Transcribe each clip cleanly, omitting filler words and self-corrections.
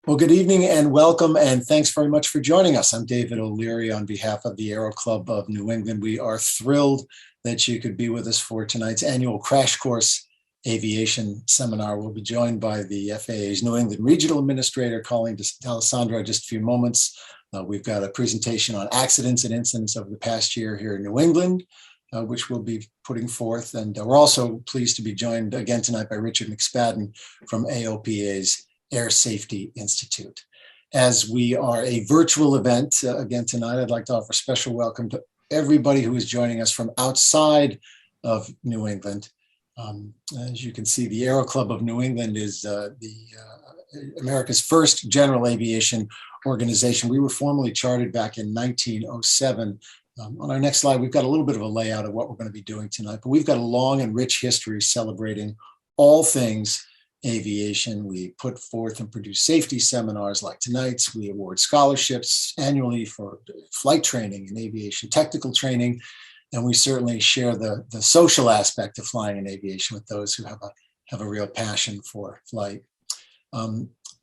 Well, good evening and welcome, and thanks very much for joining us. I'm David O'Leary on behalf of the Aero Club of New England. We are thrilled that you could be with us for tonight's annual Crash Course Aviation Seminar. We'll be joined by the FAA's New England Regional Administrator, Colleen Sandro, in just a few moments. We've got a presentation on accidents and incidents over the past year here in New England, which we'll be putting forth. And we're also pleased to be joined again tonight by Richard McSpadden from AOPA's Air Safety Institute. As we are a virtual event again tonight, I'd like to offer a special welcome to everybody who is joining us from outside of New England. As you can see, the Aero Club of New England is America's first general aviation organization. We were formally chartered back in 1907. On our next slide, we've got a little bit of a layout of what we're going to be doing tonight, but we've got a long and rich history celebrating all things aviation. We put forth and produce safety seminars like tonight's. We award scholarships annually for flight training and aviation technical training. And we certainly share the social aspect of flying in aviation with those who have a real passion for flight.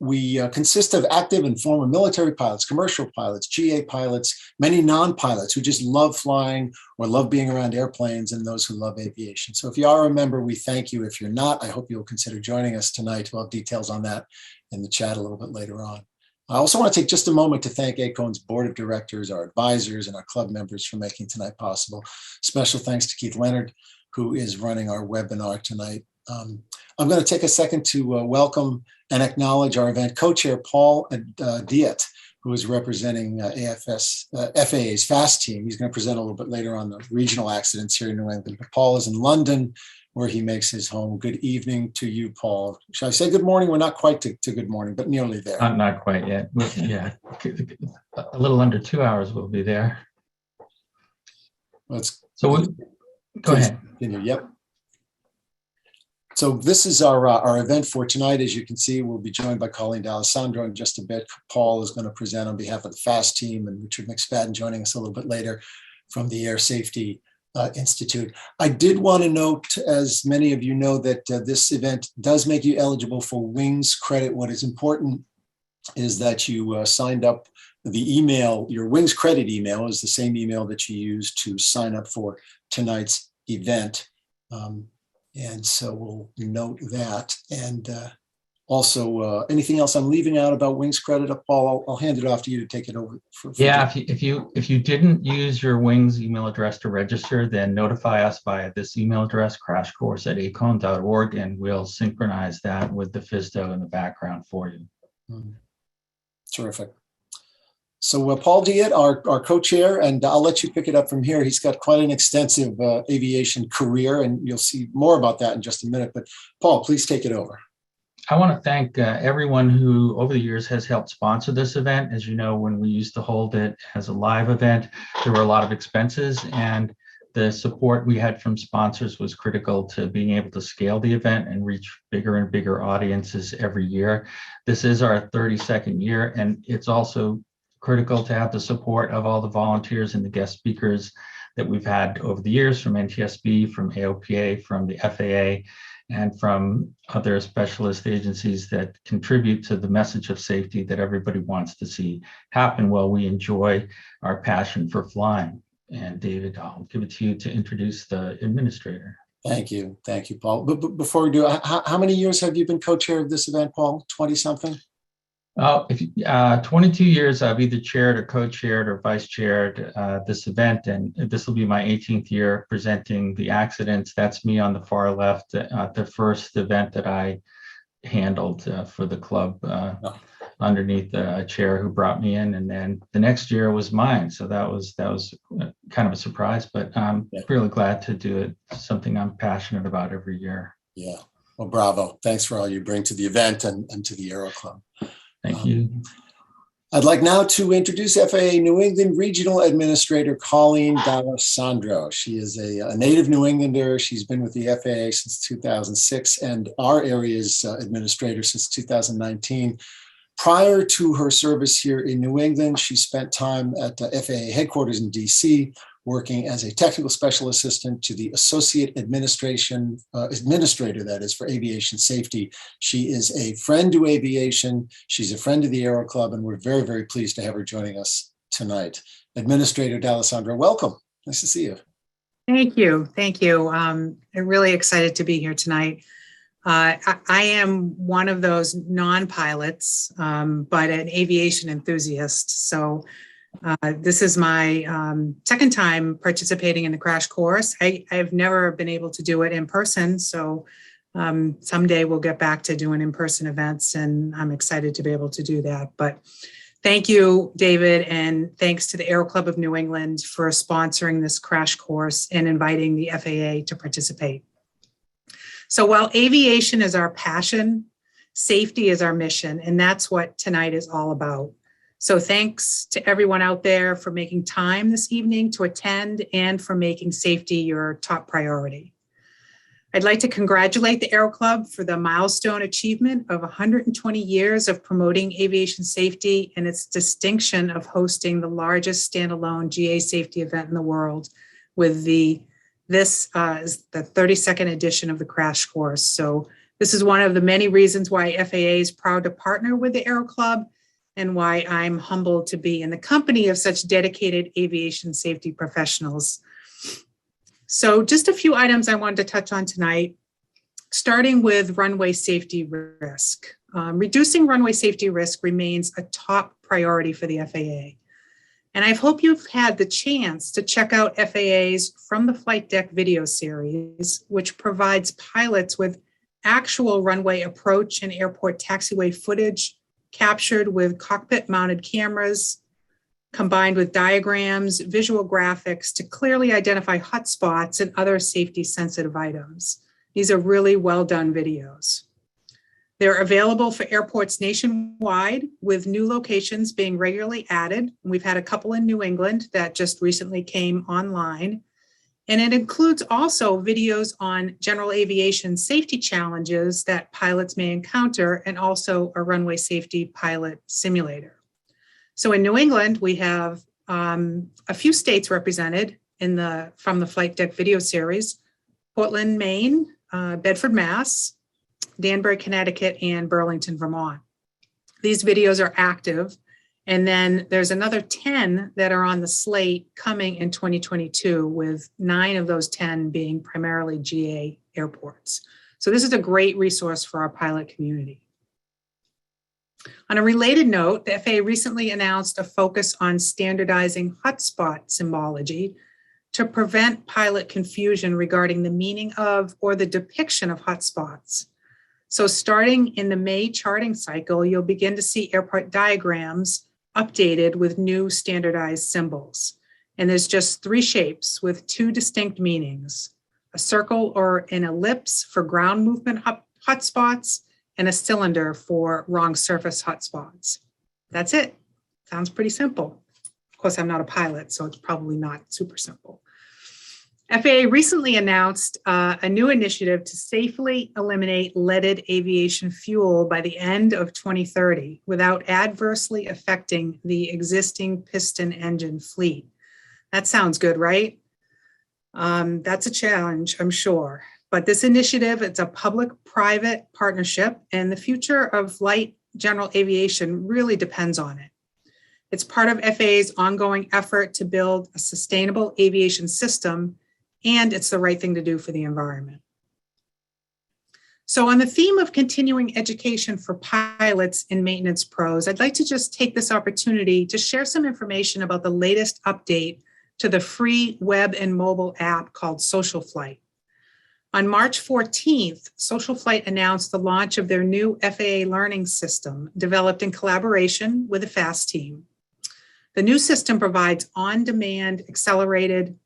We consist of active and former military pilots, commercial pilots, GA pilots, many non-pilots who just love flying or love being around airplanes, and those who love aviation. So if you are a member, we thank you. If you're not, I hope you'll consider joining us tonight. We'll have details on that in the chat a little bit later on. I also want to take just a moment to thank ACONE's board of directors, our advisors, and our club members for making tonight possible. Special thanks to Keith Leonard, who is running our webinar tonight. I'm going to take a second to welcome and acknowledge our event co-chair, Paul Diette, who is representing FAA's FAASTeam. He's going to present a little bit later on the regional accidents here in New England. But Paul is in London, where he makes his home. Good evening to you, Paul. Shall I say good morning? We're not quite to good morning, but nearly there. Not quite yet. Yeah, a little under 2 hours we'll be there. Go ahead. Continue. Yep. So this is our event for tonight. As you can see, we'll be joined by Colleen Sandro in just a bit. Paul is going to present on behalf of the FAASTeam, and Richard McSpadden joining us a little bit later from the Air Safety Institute. I did want to note, as many of you know, that this event does make you eligible for Wings credit. What is important is that you signed up. The email, your Wings credit email, is the same email that you used to sign up for tonight's event. And so we'll note that. And also, anything else I'm leaving out about Wings credit, Paul? I'll hand it off to you to take it over. Yeah, if you didn't use your Wings email address to register, then notify us via this email address, crashcourse@acone.org, and we'll synchronize that with the FSDO in the background for you. Terrific. So Paul Diette, our co-chair, and I'll let you pick it up from here. He's got quite an extensive aviation career, and you'll see more about that in just a minute. But Paul, please take it over. I want to thank everyone who over the years has helped sponsor this event. As you know, when we used to hold it as a live event, there were a lot of expenses, and the support we had from sponsors was critical to being able to scale the event and reach bigger and bigger audiences every year. This is our 32nd year, and it's also critical to have the support of all the volunteers and the guest speakers that we've had over the years from Ntsb, from AOPA, from the FAA, and from other specialist agencies that contribute to the message of safety that everybody wants to see happen while we enjoy our passion for flying. And David, I'll give it to you to introduce the administrator. Thank you, Paul. But before we do, how many years have you been co-chair of this event, Paul? 20-something? 22 years I've either chaired or co-chaired or vice-chaired this event, and this will be my 18th year presenting the accidents. That's me on the far left, the first event that I handled for the club underneath a chair who brought me in, and then the next year was mine. So that was kind of a surprise, but I'm really glad to do it. Something I'm passionate about every year. Yeah, well, bravo. Thanks for all you bring to the event and to the Aero Club. Thank you. I'd like now to introduce FAA New England Regional Administrator Colleen Sandro. She is a native New Englander. She's been with the FAA since 2006 and our area's administrator since 2019. Prior to her service here in New England, she spent time at FAA headquarters in DC, working as a technical special assistant to the associate administrator, that is, for aviation safety. She is a friend to aviation. She's a friend of the Aero Club, and we're very, very pleased to have her joining us tonight. Administrator D'Alessandro, welcome. Nice to see you. Thank you. Thank you. I'm really excited to be here tonight. I am one of those non-pilots, but an aviation enthusiast. So this is my second time participating in the crash course. I've never been able to do it in person. So someday we'll get back to doing in-person events, and I'm excited to be able to do that. But thank you, David, and thanks to the Aero Club of New England for sponsoring this crash course and inviting the FAA to participate. So while aviation is our passion, safety is our mission, and that's what tonight is all about. So thanks to everyone out there for making time this evening to attend and for making safety your top priority. I'd like to congratulate the Aero Club for the milestone achievement of 120 years of promoting aviation safety and its distinction of hosting the largest standalone GA safety event in the world with this is the 32nd edition of the crash course. So this is one of the many reasons why FAA is proud to partner with the Aero Club and why I'm humbled to be in the company of such dedicated aviation safety professionals. So just a few items I wanted to touch on tonight, starting with runway safety risk. Reducing runway safety risk remains a top priority for the FAA. And I hope you've had the chance to check out FAA's From the Flight Deck video series, which provides pilots with actual runway approach and airport taxiway footage captured with cockpit-mounted cameras, combined with diagrams, visual graphics to clearly identify hotspots and other safety-sensitive items. These are really well-done videos. They're available for airports nationwide, with new locations being regularly added. We've had a couple in New England that just recently came online. And it includes also videos on general aviation safety challenges that pilots may encounter, and also a runway safety pilot simulator. So in New England, we have a few states represented in the From the Flight Deck video series: Portland, Maine, Bedford, Mass, Danbury, Connecticut, and Burlington, Vermont. These videos are active. And then there's another 10 that are on the slate coming in 2022, with 9 of those 10 being primarily GA airports. So this is a great resource for our pilot community. On a related note, the FAA recently announced a focus on standardizing hotspot symbology to prevent pilot confusion regarding the meaning of or the depiction of hotspots. So starting in the May charting cycle, you'll begin to see airport diagrams updated with new standardized symbols. And there's just 3 shapes with 2 distinct meanings: a circle or an ellipse for ground movement hotspots, and a cylinder for wrong surface hotspots. That's it. Sounds pretty simple. Of course, I'm not a pilot, so it's probably not super simple. FAA recently announced a new initiative to safely eliminate leaded aviation fuel by the end of 2030 without adversely affecting the existing piston engine fleet. That sounds good, right? That's a challenge, I'm sure. But this initiative, it's a public-private partnership, and the future of light general aviation really depends on it. It's part of FAA's ongoing effort to build a sustainable aviation system, and it's the right thing to do for the environment. So on the theme of continuing education for pilots and maintenance pros, I'd like to just take this opportunity to share some information about the latest update to the free web and mobile app called Social Flight. On March 14th, Social Flight announced the launch of their new FAA learning system developed in collaboration with the FAASTeam. The new system provides on-demand accredited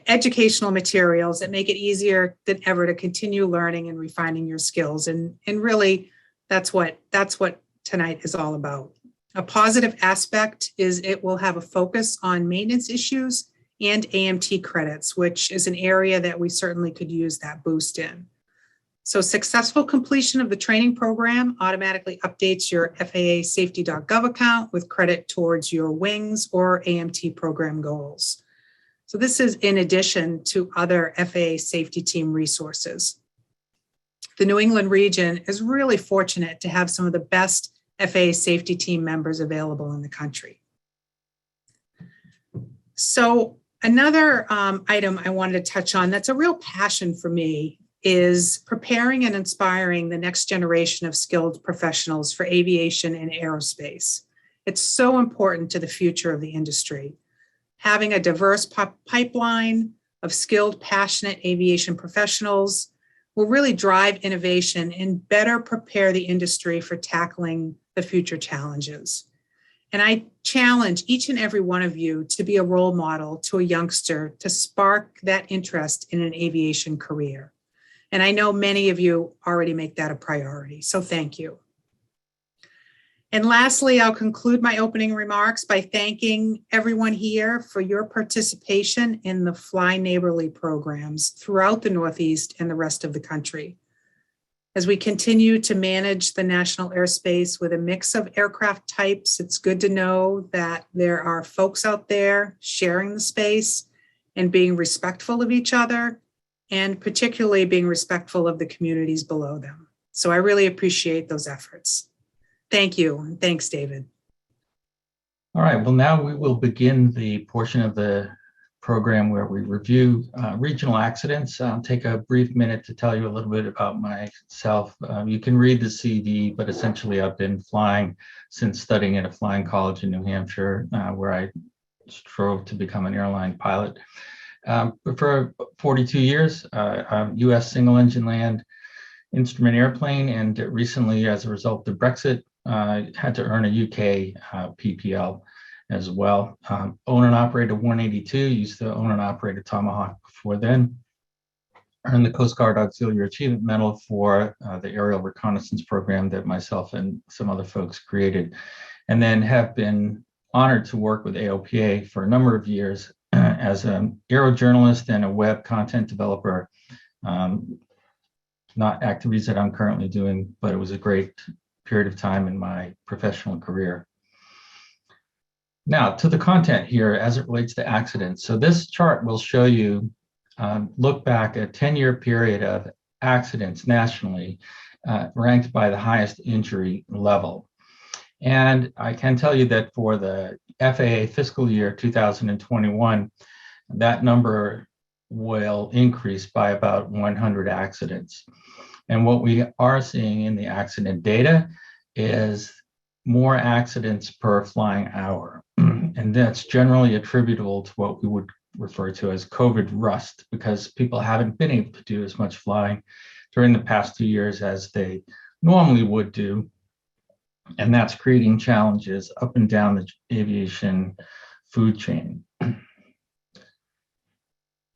educational materials that make it easier than ever to continue learning and refining your skills. And really, that's what tonight is all about. A positive aspect is it will have a focus on maintenance issues and AMT credits, which is an area that we certainly could use that boost in. So successful completion of the training program automatically updates your FAASafety.gov account with credit towards your WINGS or AMT program goals. So this is in addition to other FAA safety team resources. The New England region is really fortunate to have some of the best FAA safety team members available in the country. So another item I wanted to touch on that's a real passion for me is preparing and inspiring the next generation of skilled professionals for aviation and aerospace. It's so important to the future of the industry. Having a diverse pipeline of skilled, passionate aviation professionals will really drive innovation and better prepare the industry for tackling the future challenges. And I challenge each and every one of you to be a role model to a youngster to spark that interest in an aviation career. And I know many of you already make that a priority, so thank you. And lastly, I'll conclude my opening remarks by thanking everyone here for your participation in the Fly Neighborly programs throughout the Northeast and the rest of the country. As we continue to manage the national airspace with a mix of aircraft types, it's good to know that there are folks out there sharing the space and being respectful of each other, and particularly being respectful of the communities below them. So I really appreciate those efforts. Thank you, and thanks, David. All right, well, now we will begin the portion of the program where we review regional accidents. I'll take a brief minute to tell you a little bit about myself. You can read the CV, but essentially I've been flying since studying at a flying college in New Hampshire, where I strove to become an airline pilot. For 42 years, U.S. single-engine land instrument airplane, and recently, as a result of Brexit, had to earn a UK PPL as well. Own and operated 182, used to own and operate a Tomahawk before then. Earned the Coast Guard Auxiliary Achievement Medal for the aerial reconnaissance program that myself and some other folks created, and then have been honored to work with AOPA for a number of years as an aero journalist and a web content developer. Not activities that I'm currently doing, but it was a great period of time in my professional career. Now to the content here as it relates to accidents. So this chart will show you, look back at a 10-year period of accidents nationally, ranked by the highest injury level. And I can tell you that for the FAA fiscal year 2021, that number will increase by about 100 accidents. And what we are seeing in the accident data is more accidents per flying hour. And that's generally attributable to what we would refer to as COVID rust, because people haven't been able to do as much flying during the past 2 years as they normally would do. And that's creating challenges up and down the aviation food chain.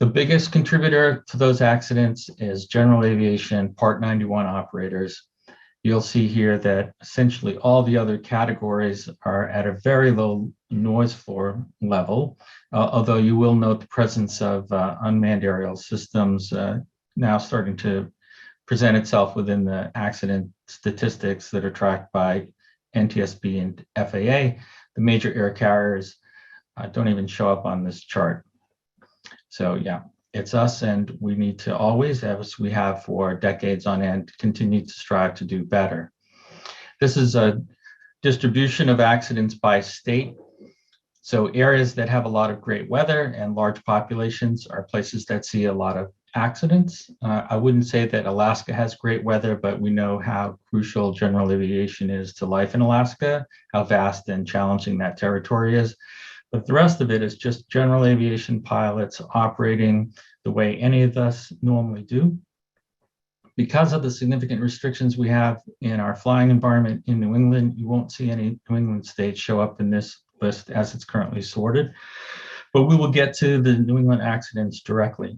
The biggest contributor to those accidents is general aviation Part 91 operators. You'll see here that essentially all the other categories are at a very low noise floor level, although you will note the presence of unmanned aerial systems now starting to present itself within the accident statistics that are tracked by Ntsb and FAA. The major air carriers don't even show up on this chart. So yeah, it's us, and we need to always, as we have for decades on end, continue to strive to do better. This is a distribution of accidents by state. So areas that have a lot of great weather and large populations are places that see a lot of accidents. I wouldn't say that Alaska has great weather, but we know how crucial general aviation is to life in Alaska, how vast and challenging that territory is. But the rest of it is just general aviation pilots operating the way any of us normally do. Because of the significant restrictions we have in our flying environment in New England, you won't see any New England states show up in this list as it's currently sorted. But we will get to the New England accidents directly.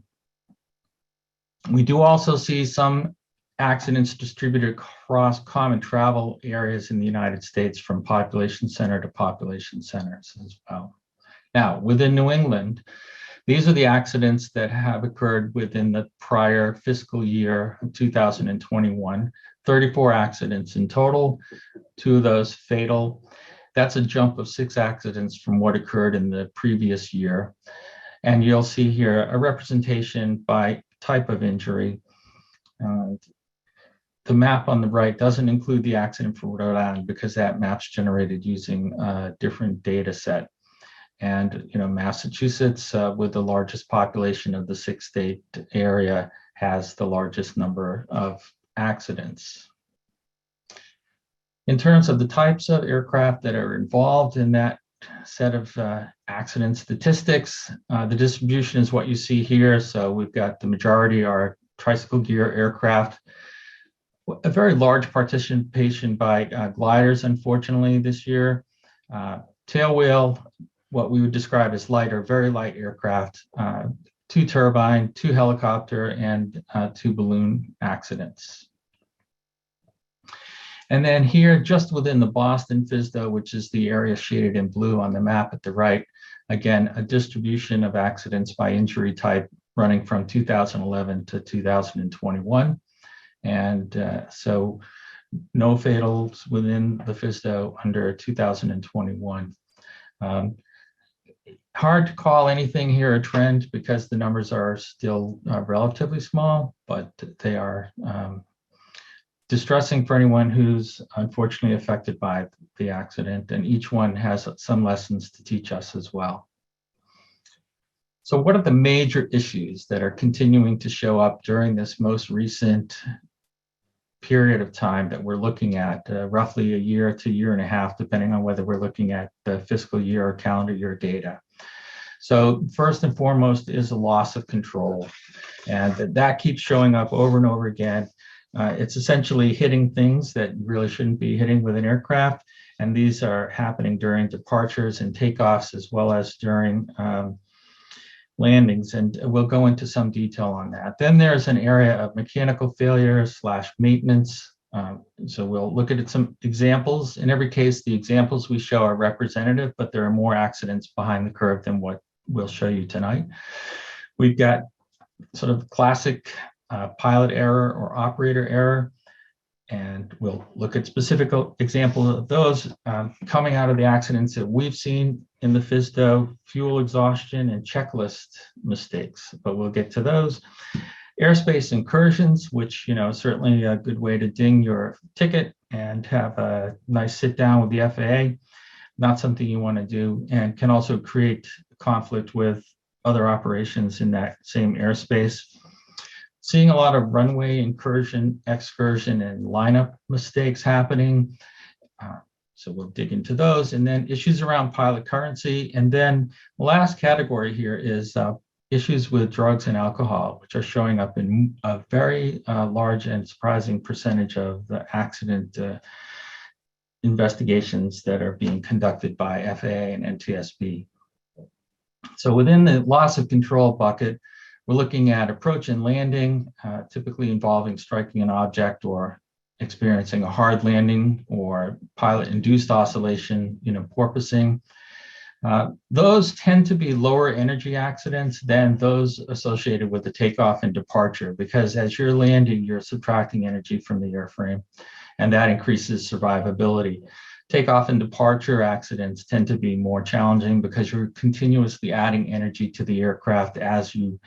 We do also see some accidents distributed across common travel areas in the United States from population center to population centers as well. Now, within New England, These are the accidents that have occurred within the prior fiscal year of 2021, 34 accidents in total, 2 of those fatal. That's a jump of 6 accidents from what occurred in the previous year. And you'll see here a representation by type of injury. The map on the right doesn't include the accident for Rhode Island because that map's generated using a different data set. And Massachusetts, with the largest population of the 6-state area, has the largest number of accidents. In terms of the types of aircraft that are involved in that set of accident statistics, the distribution is what you see here. So we've got the majority are tricycle gear aircraft. A very large participation by gliders, unfortunately, this year. Tailwheel, what we would describe as light or very light aircraft, 2 turbine, 2 helicopter, and 2 balloon accidents. And then here, just within the Boston FSDO, which is the area shaded in blue on the map at the right, again, a distribution of accidents by injury type running from 2011 to 2021. And so no fatals within the FSDO under 2021. Hard to call anything here a trend because the numbers are still relatively small, but they are distressing for anyone who's unfortunately affected by the accident, and each one has some lessons to teach us as well. So what are the major issues that are continuing to show up during this most recent period of time that we're looking at, roughly a year to year and a half, depending on whether we're looking at the fiscal year or calendar year data? So first and foremost is a loss of control, and that keeps showing up over and over again. It's essentially hitting things that really shouldn't be hitting with an aircraft, and these are happening during departures and takeoffs as well as during landings, and we'll go into some detail on that. Then there's an area of mechanical failure / maintenance. So we'll look at some examples. In every case, the examples we show are representative, but there are more accidents behind the curve than what we'll show you tonight. We've got sort of classic pilot error or operator error, and we'll look at specific examples of those coming out of the accidents that we've seen in the FSDO, fuel exhaustion and checklist mistakes, but we'll get to those. Aerospace incursions, which certainly a good way to ding your ticket and have a nice sit down with the FAA. Not something you want to do, and can also create conflict with other operations in that same airspace. Seeing a lot of runway incursion, excursion, and lineup mistakes happening. So we'll dig into those, and then issues around pilot currency. And then the last category here is issues with drugs and alcohol, which are showing up in a very large and surprising percentage of the accident investigations that are being conducted by FAA and NTSB. So within the loss of control bucket, we're looking at approach and landing, typically involving striking an object or experiencing a hard landing or pilot-induced oscillation, porpoising. Those tend to be lower energy accidents than those associated with the takeoff and departure, because as you're landing, you're subtracting energy from the airframe, and that increases survivability. Takeoff and departure accidents tend to be more challenging because you're continuously adding energy to the aircraft as you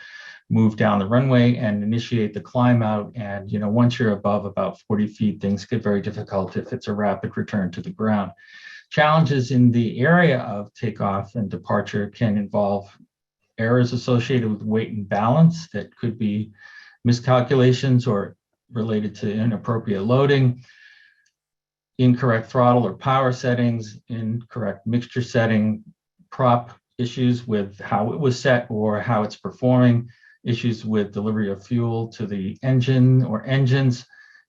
move down the runway and initiate the climb out. And once you're above about 40 feet, things get very difficult if it's a rapid return to the ground. Challenges in the area of takeoff and departure can involve errors associated with weight and balance that could be miscalculations or related to inappropriate loading, incorrect throttle or power settings, incorrect mixture setting, prop issues with how it was set or how it's performing, issues with delivery of fuel to the engine or engines,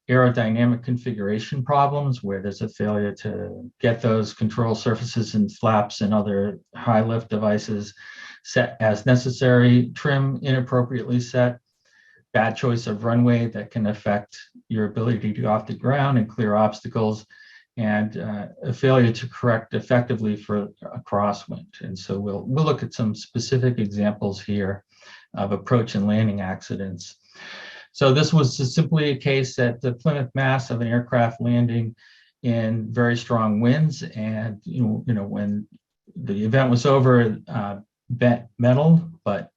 aerodynamic configuration problems where there's a failure to get those control surfaces and flaps and other high lift devices set as necessary, trim inappropriately set, bad choice of runway that can affect your ability to go off the ground and clear obstacles, and a failure to correct effectively for a crosswind. And so we'll look at some specific examples here of approach and landing accidents. So this was simply a case at the Plymouth, Mass of an aircraft landing in very strong winds, and you know when the event was over, bent metal, but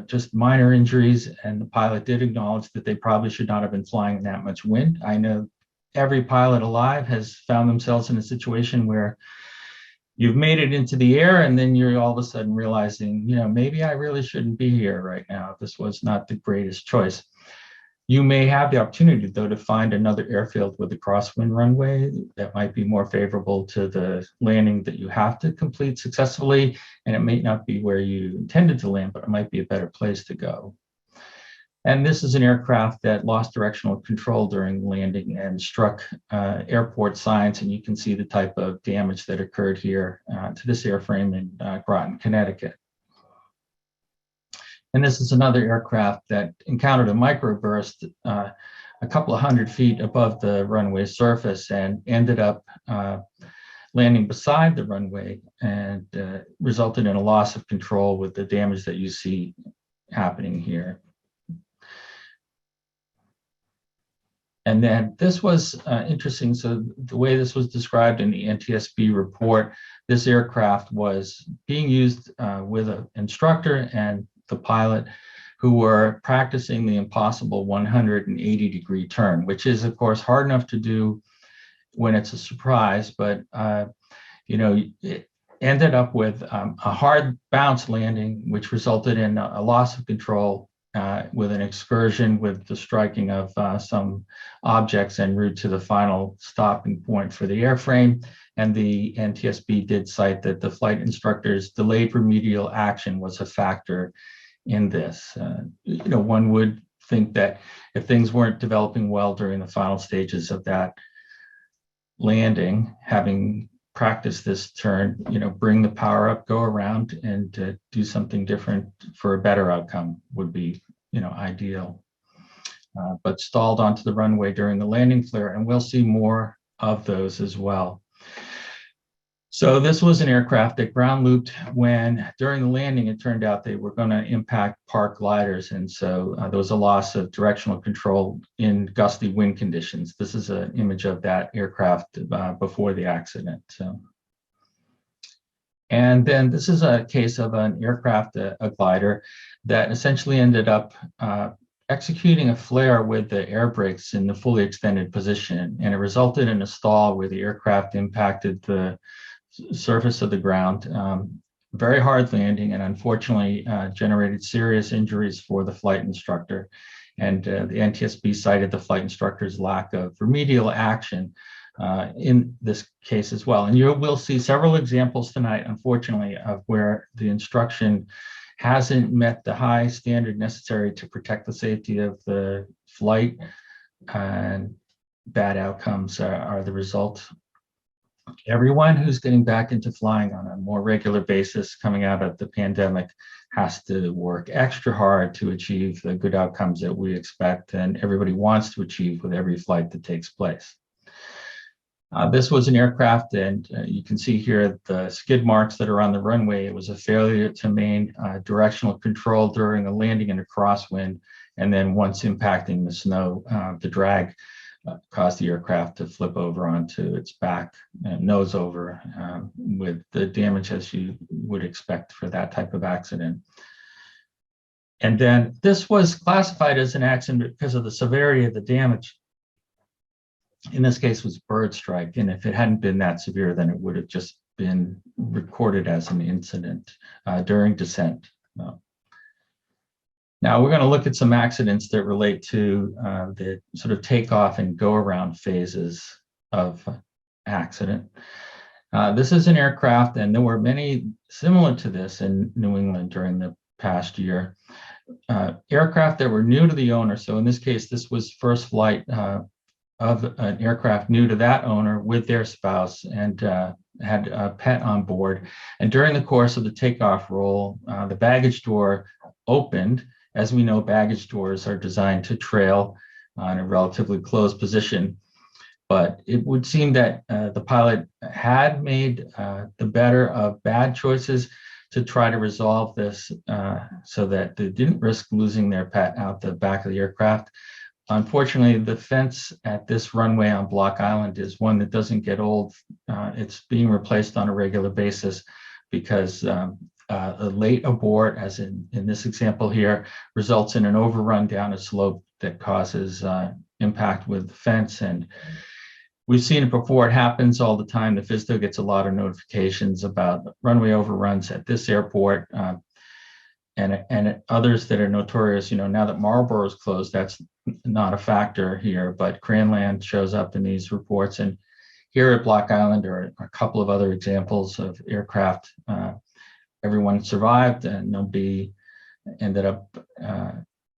just minor injuries, and the pilot did acknowledge that they probably should not have been flying in that much wind. I know every pilot alive has found themselves in a situation where you've made it into the air and then you're all of a sudden realizing, you know, maybe I really shouldn't be here right now. This was not the greatest choice. You may have the opportunity, though, to find another airfield with a crosswind runway that might be more favorable to the landing that you have to complete successfully. And it may not be where you intended to land, but it might be a better place to go. And this is an aircraft that lost directional control during landing and struck airport signs. And you can see the type of damage that occurred here to this airframe in Groton, Connecticut. And this is another aircraft that encountered a microburst a couple of 100 feet above the runway surface and ended up landing beside the runway, and resulted in a loss of control with the damage that you see happening here. And then this was interesting. So the way this was described in the NTSB report, this aircraft was being used with an instructor and the pilot who were practicing the impossible 180-degree turn, which is, of course, hard enough to do when it's a surprise, but you know, it ended up with a hard bounce landing, which resulted in a loss of control with an excursion, with the striking of some objects en route to the final stopping point for the airframe. And the NTSB did cite that the flight instructor's delayed remedial action was a factor in this. You know, one would think that if things weren't developing well during the final stages of that landing, having practiced this turn, you know, bring the power up, go around, and do something different for a better outcome would be, you know, ideal. But stalled onto the runway during the landing flare, and we'll see more of those as well. So this was an aircraft that ground looped when, during the landing, it turned out they were going to impact park gliders. And so there was a loss of directional control in gusty wind conditions. This is an image of that aircraft before the accident. So, and then this is a case of an aircraft, a glider, that essentially ended up executing a flare with the air brakes in the fully extended position. And it resulted in a stall where the aircraft impacted the surface of the ground, very hard landing, and unfortunately generated serious injuries for the flight instructor. And the NTSB cited the flight instructor's lack of remedial action in this case as well. And you will see several examples tonight, unfortunately, of where the instruction hasn't met the high standard necessary to protect the safety of the flight, and bad outcomes are the result. Everyone who's getting back into flying on a more regular basis coming out of the pandemic has to work extra hard to achieve the good outcomes that we expect and everybody wants to achieve with every flight that takes place. This was an aircraft, and you can see here the skid marks that are on the runway. It was a failure to maintain directional control during a landing in a crosswind, and then once impacting the snow, the drag caused the aircraft to flip over onto its back, nose over, with the damage as you would expect for that type of accident. And then this was classified as an accident because of the severity of the damage. In this case, was bird strike, and if it hadn't been that severe, then it would have just been recorded as an incident during descent. Now we're going to look at some accidents that relate to the sort of takeoff and go around phases of accident. This is an aircraft, and there were many similar to this in New England during the past year. Aircraft that were new to the owner. So in this case, this was first flight of an aircraft new to that owner with their spouse, and had a pet on board. And during the course of the takeoff roll, the baggage door opened. As we know, baggage doors are designed to trail in a relatively closed position. But it would seem that the pilot had made the better of bad choices to try to resolve this so that they didn't risk losing their pet out the back of the aircraft. Unfortunately, the fence at this runway on Block Island is one that doesn't get old. It's being replaced on a regular basis because a late abort, as in this example here, results in an overrun down a slope that causes impact with the fence. And we've seen it before. It happens all the time. The FAASTeam gets a lot of notifications about runway overruns at this airport and others that are notorious. Now that Marlborough is closed, that's not a factor here, but Cranland shows up in these reports. And here at Block Island are a couple of other examples of aircraft. Everyone survived and nobody ended up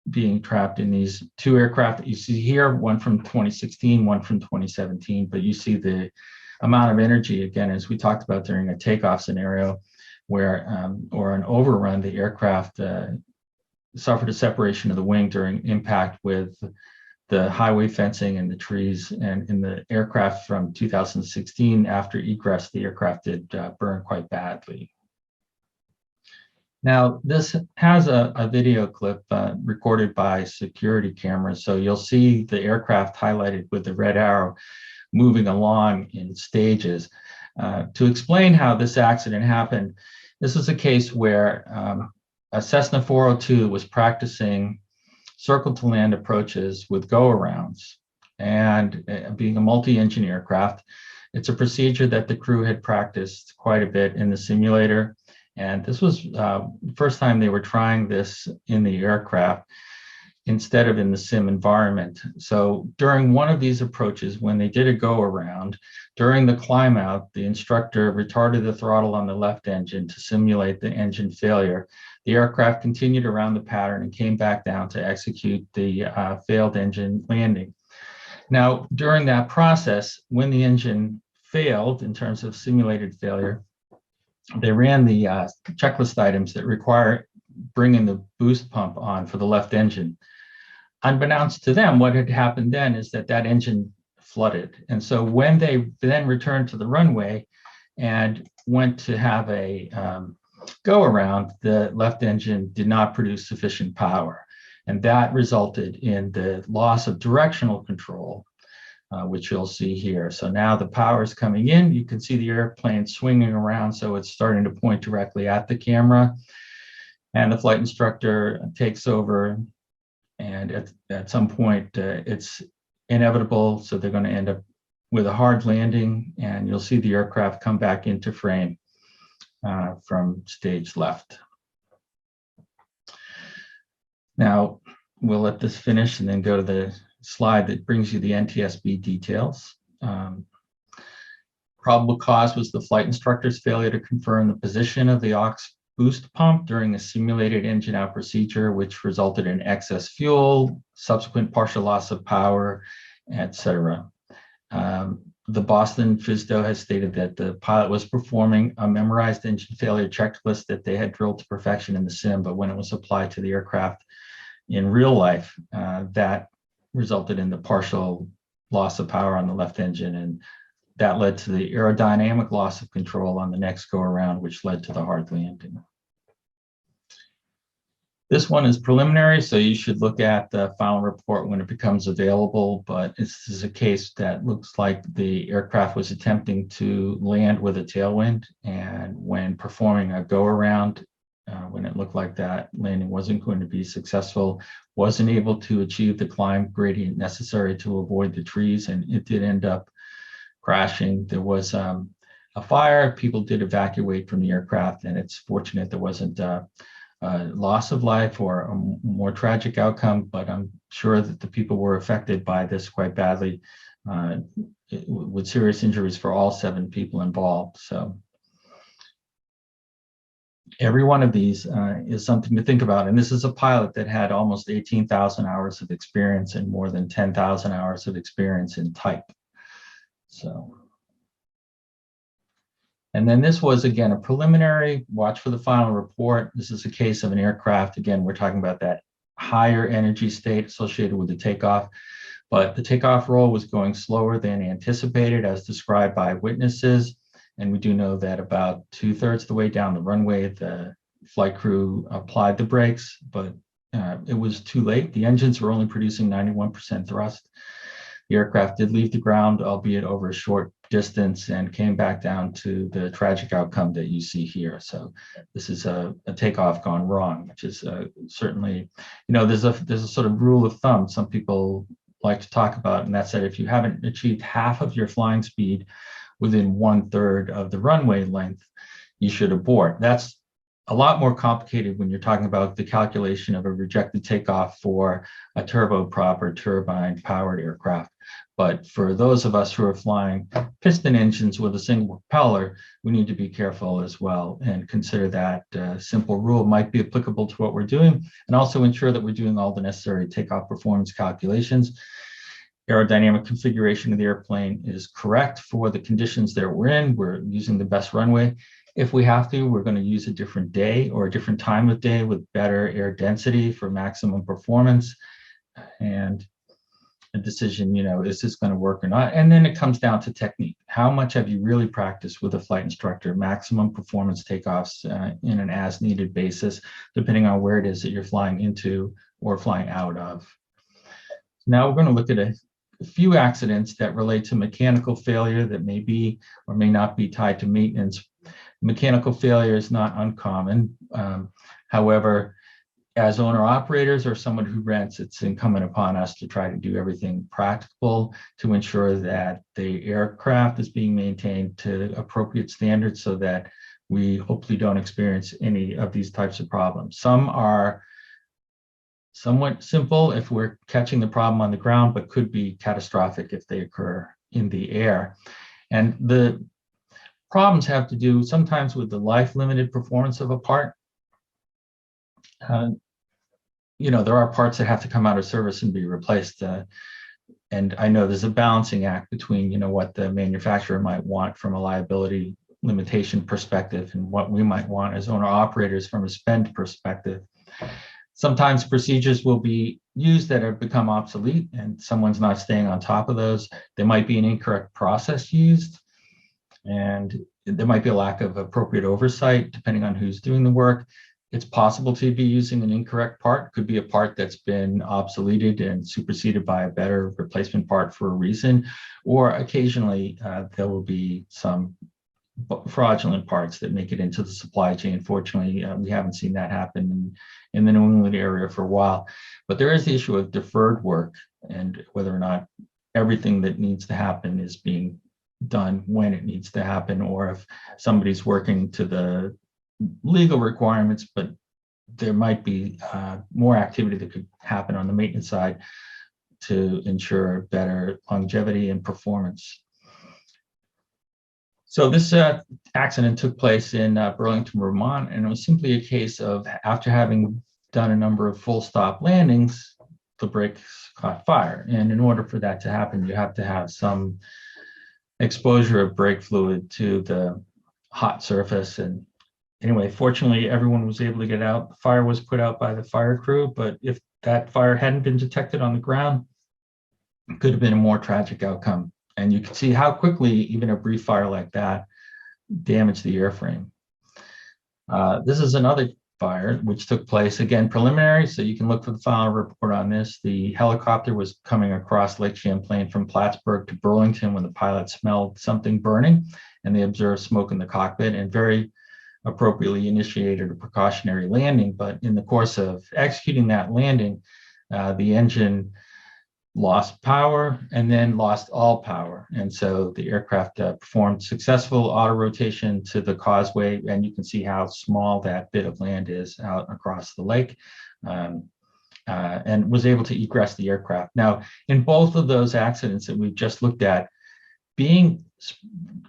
being trapped in these two aircraft that you see here, one from 2016, one from 2017. But you see the amount of energy, again, as we talked about during a takeoff scenario where, or an overrun, the aircraft suffered a separation of the wing during impact with the highway fencing and the trees. And in the aircraft from 2016, after egress, the aircraft did burn quite badly. Now, this has a video clip recorded by security cameras. So you'll see the aircraft highlighted with the red arrow moving along in stages. To explain how this accident happened, this is a case where a Cessna 402 was practicing circle to land approaches with go-arounds. And being a multi-engine aircraft, it's a procedure that the crew had practiced quite a bit in the simulator. And this was the first time they were trying this in the aircraft instead of in the sim environment. So during one of these approaches, when they did a go around, during the climb out, the instructor retarded the throttle on the left engine to simulate the engine failure. The aircraft continued around the pattern and came back down to execute the failed engine landing. Now, during that process, when the engine failed in terms of simulated failure, they ran the checklist items that require bringing the boost pump on for the left engine. Unbeknownst to them, what had happened then is that engine flooded. And so when they then returned to the runway and went to have a go around, the left engine did not produce sufficient power. And that resulted in the loss of directional control, which you'll see here. So now the power is coming in. You can see the airplane swinging around, so it's starting to point directly at the camera. And the flight instructor takes over, and at some point it's inevitable, so they're going to end up with a hard landing, and you'll see the aircraft come back into frame from stage left. Now, we'll let this finish and then go to the slide that brings you the Ntsb details. Probable cause was the flight instructor's failure to confirm the position of the aux boost pump during a simulated engine out procedure, which resulted in excess fuel, subsequent partial loss of power, etc. The Boston FAASTeam has stated that the pilot was performing a memorized engine failure checklist that they had drilled to perfection in the sim, but when it was applied to the aircraft in real life, that resulted in the partial loss of power on the left engine, and that led to the aerodynamic loss of control on the next go around, which led to the hard landing. This one is preliminary, so you should look at the final report when it becomes available, but this is a case that looks like the aircraft was attempting to land with a tailwind, and when performing a go around, when it looked like that landing wasn't going to be successful, wasn't able to achieve the climb gradient necessary to avoid the trees, and it did end up crashing. There was a fire. People did evacuate from the aircraft, and it's fortunate there wasn't a loss of life or a more tragic outcome, but I'm sure that the people were affected by this quite badly, with serious injuries for all 7 people involved. So every one of these is something to think about. And this is a pilot that had almost 18,000 hours of experience and more than 10,000 hours of experience in type. So, and then this was, again, a preliminary. Watch for the final report. This is a case of an aircraft. Again, we're talking about that higher energy state associated with the takeoff. but the takeoff roll was going slower than anticipated as described by witnesses. And we do know that about 2/3 of the way down the runway, the flight crew applied the brakes, but it was too late. The engines were only producing 91% thrust. The aircraft did leave the ground, albeit over a short distance, and came back down to the tragic outcome that you see here. So this is a takeoff gone wrong, which is certainly, there's a sort of rule of thumb some people like to talk about, and that's that if you haven't achieved half of your flying speed within 1/3 of the runway length, you should abort. That's a lot more complicated when you're talking about the calculation of a rejected takeoff for a turboprop or turbine powered aircraft. But for those of us who are flying piston engines with a single propeller, we need to be careful as well and consider that simple rule might be applicable to what we're doing, and also ensure that we're doing all the necessary takeoff performance calculations. Aerodynamic configuration of the airplane is correct for the conditions that we're in. We're using the best runway. If we have to, we're going to use a different day or a different time of day with better air density for maximum performance. And a decision, is this going to work or not? And then it comes down to technique. How much have you really practiced with a flight instructor? Maximum performance takeoffs in an as needed basis, depending on where it is that you're flying into or flying out of. Now we're going to look at a few accidents that relate to mechanical failure that may be or may not be tied to maintenance. Mechanical failure is not uncommon. However, as owner operators or someone who rents, it's incumbent upon us to try to do everything practical to ensure that the aircraft is being maintained to appropriate standards so that we hopefully don't experience any of these types of problems. Some are somewhat simple if we're catching the problem on the ground, but could be catastrophic if they occur in the air. And the problems have to do sometimes with the life-limited performance of a part. There are parts that have to come out of service and be replaced. And I know there's a balancing act between, what the manufacturer might want from a liability limitation perspective and what we might want as owner operators from a spend perspective. Sometimes procedures will be used that have become obsolete and someone's not staying on top of those. There might be an incorrect process used, and there might be a lack of appropriate oversight depending on who's doing the work. It's possible to be using an incorrect part. Could be a part that's been obsoleted and superseded by a better replacement part for a reason. Or occasionally there will be some fraudulent parts that make it into the supply chain. Fortunately, we haven't seen that happen in the New England area for a while. But there is the issue of deferred work and whether or not everything that needs to happen is being done when it needs to happen, or if somebody's working to the legal requirements, but there might be more activity that could happen on the maintenance side to ensure better longevity and performance. So this accident took place in Burlington, Vermont, and it was simply a case of after having done a number of full stop landings, the brakes caught fire. And in order for that to happen, you have to have some exposure of brake fluid to the hot surface. And anyway, fortunately, everyone was able to get out. The fire was put out by the fire crew, but if that fire hadn't been detected on the ground, it could have been a more tragic outcome. And you can see how quickly even a brief fire like that damaged the airframe. This is another fire which took place, again, preliminary, so you can look for the final report on this. The helicopter was coming across Lake Champlain from Plattsburgh to Burlington when the pilot smelled something burning, and they observed smoke in the cockpit and very appropriately initiated a precautionary landing. But in the course of executing that landing, the engine lost power and then lost all power. And so the aircraft performed successful auto rotation to the causeway, and you can see how small that bit of land is out across the lake, and was able to egress the aircraft. Now, in both of those accidents that we've just looked at, being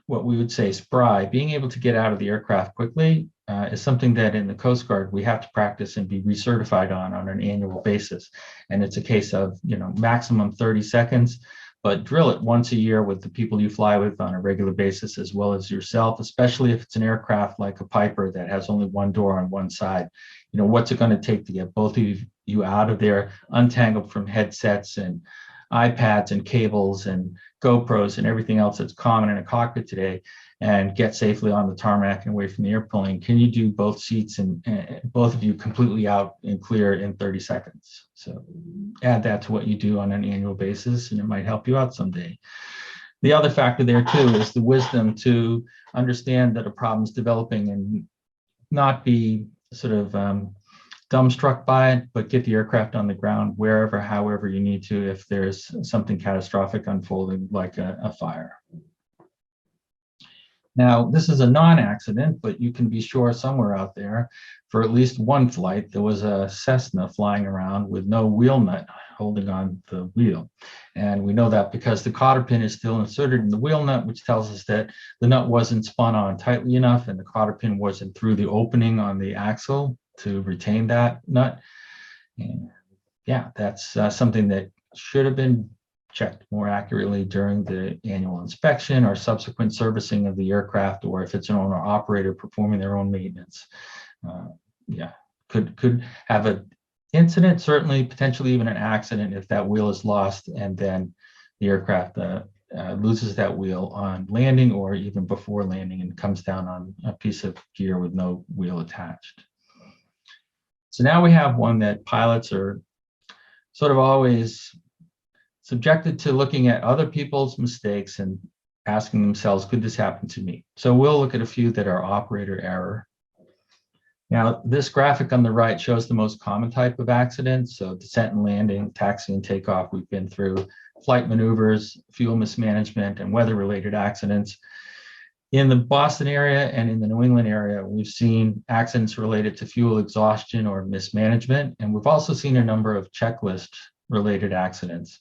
what we would say spry, being able to get out of the aircraft quickly is something that in the Coast Guard we have to practice and be recertified on an annual basis. And it's a case of, maximum 30 seconds, but drill it once a year with the people you fly with on a regular basis, as well as yourself, especially if it's an aircraft like a Piper that has only one door on one side. What's it going to take to get both of you out of there, untangled from headsets and iPads and cables and GoPros and everything else that's common in a cockpit today and get safely on the tarmac and away from the airplane? Can you do both seats and both of you completely out and clear in 30 seconds? So add that to what you do on an annual basis, and it might help you out someday. The other factor there too is the wisdom to understand that a problem is developing and not be sort of dumbstruck by it, but get the aircraft on the ground wherever, however you need to if there's something catastrophic unfolding like a fire. Now, this is a non-accident, but you can be sure somewhere out there for at least one flight, there was a Cessna flying around with no wheel nut holding on the wheel. And we know that because the cotter pin is still inserted in the wheel nut, which tells us that the nut wasn't spun on tightly enough and the cotter pin wasn't through the opening on the axle to retain that nut. And yeah, that's something that should have been checked more accurately during the annual inspection or subsequent servicing of the aircraft, or if it's an owner operator performing their own maintenance. Yeah, could have an incident, certainly potentially even an accident if that wheel is lost and then the aircraft loses that wheel on landing or even before landing and comes down on a piece of gear with no wheel attached. So now we have one that pilots are sort of always subjected to looking at other people's mistakes and asking themselves, could this happen to me? So we'll look at a few that are operator error. Now, this graphic on the right shows the most common type of accidents. So descent and landing, taxi and takeoff, we've been through flight maneuvers, fuel mismanagement, and weather-related accidents. In the Boston area and in the New England area, we've seen accidents related to fuel exhaustion or mismanagement. And we've also seen a number of checklist-related accidents.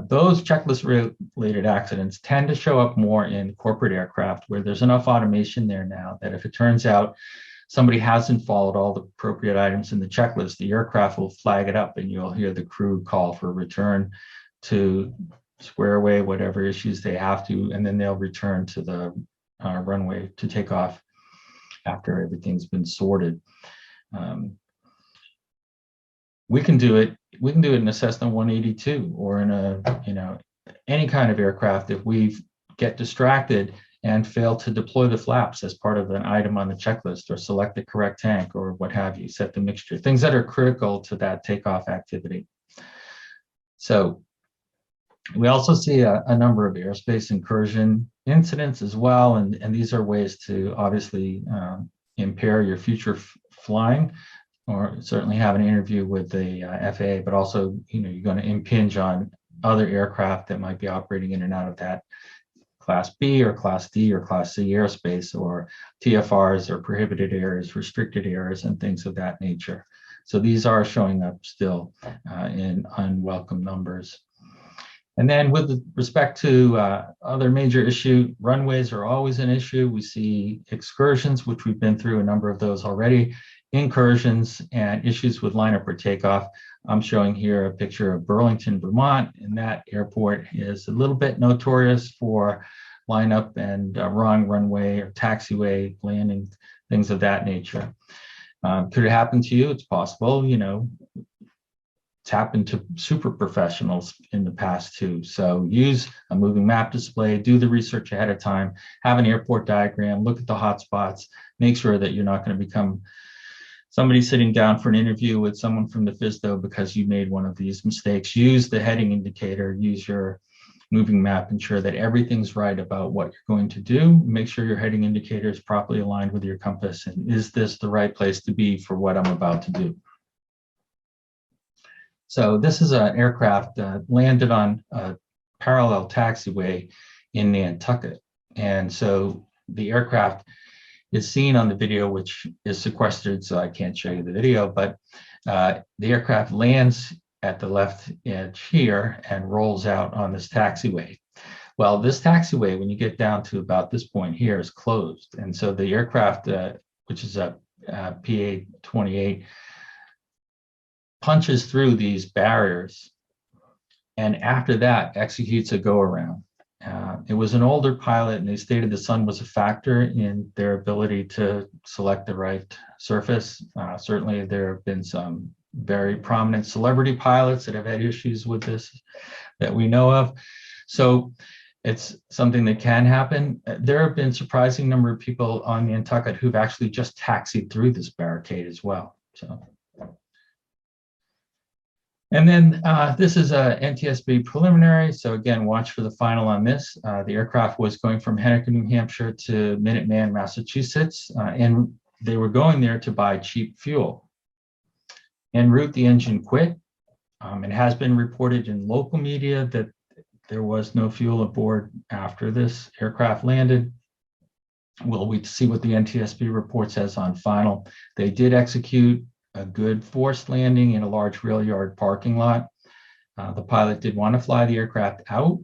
Those checklist-related accidents tend to show up more in corporate aircraft where there's enough automation there now that if it turns out somebody hasn't followed all the appropriate items in the checklist, the aircraft will flag it up and you'll hear the crew call for return to square away whatever issues they have to, and then they'll return to the runway to take off after everything's been sorted. We can do it in a Cessna 182 or in a, any kind of aircraft if we get distracted and fail to deploy the flaps as part of an item on the checklist or select the correct tank or what have you, set the mixture, things that are critical to that takeoff activity. So we also see a number of aerospace incursion incidents as well, and these are ways to obviously impair your future flying, or certainly have an interview with the FAA, but also you're going to impinge on other aircraft that might be operating in and out of that Class B or Class D or Class C airspace, or TFRs or prohibited areas, restricted areas, and things of that nature. So these are showing up still in unwelcome numbers. And then with respect to other major issue, runways are always an issue. We see excursions, which we've been through a number of those already, incursions, and issues with lineup or takeoff. I'm showing here a picture of Burlington, Vermont, and that airport is a little bit notorious for lineup and wrong runway or taxiway landing, things of that nature. Could it happen to you? It's possible, it's happened to super professionals in the past too. So use a moving map display, do the research ahead of time, have an airport diagram, look at the hotspots, make sure that you're not going to become somebody sitting down for an interview with someone from the FSDO because you made one of these mistakes. Use the heading indicator, use your moving map, ensure that everything's right about what you're going to do. Make sure your heading indicator is properly aligned with your compass. And is this the right place to be for what I'm about to do? So this is an aircraft landed on a parallel taxiway in Nantucket. And so the aircraft is seen on the video, which is sequestered, so I can't show you the video, but the aircraft lands at the left edge here and rolls out on this taxiway. Well, this taxiway, when you get down to about this point here, is closed. And so the aircraft, which is a PA-28, punches through these barriers, and after that executes a go-around. It was an older pilot, and they stated the sun was a factor in their ability to select the right surface. Certainly there have been some very prominent celebrity pilots that have had issues with this that we know of. So it's something that can happen. There have been surprising number of people on the Nantucket who've actually just taxied through this barricade as well. So, and then this is a Ntsb Preliminary. So again, watch for the final on this. The aircraft was going from Henniker, New Hampshire to Minuteman, Massachusetts, and they were going there to buy cheap fuel. En route, the engine quit. It has been reported in local media that there was no fuel aboard after this aircraft landed. We'll wait to see what the NTSB report says on final. They did execute a good forced landing in a large rail yard parking lot. The pilot did want to fly the aircraft out,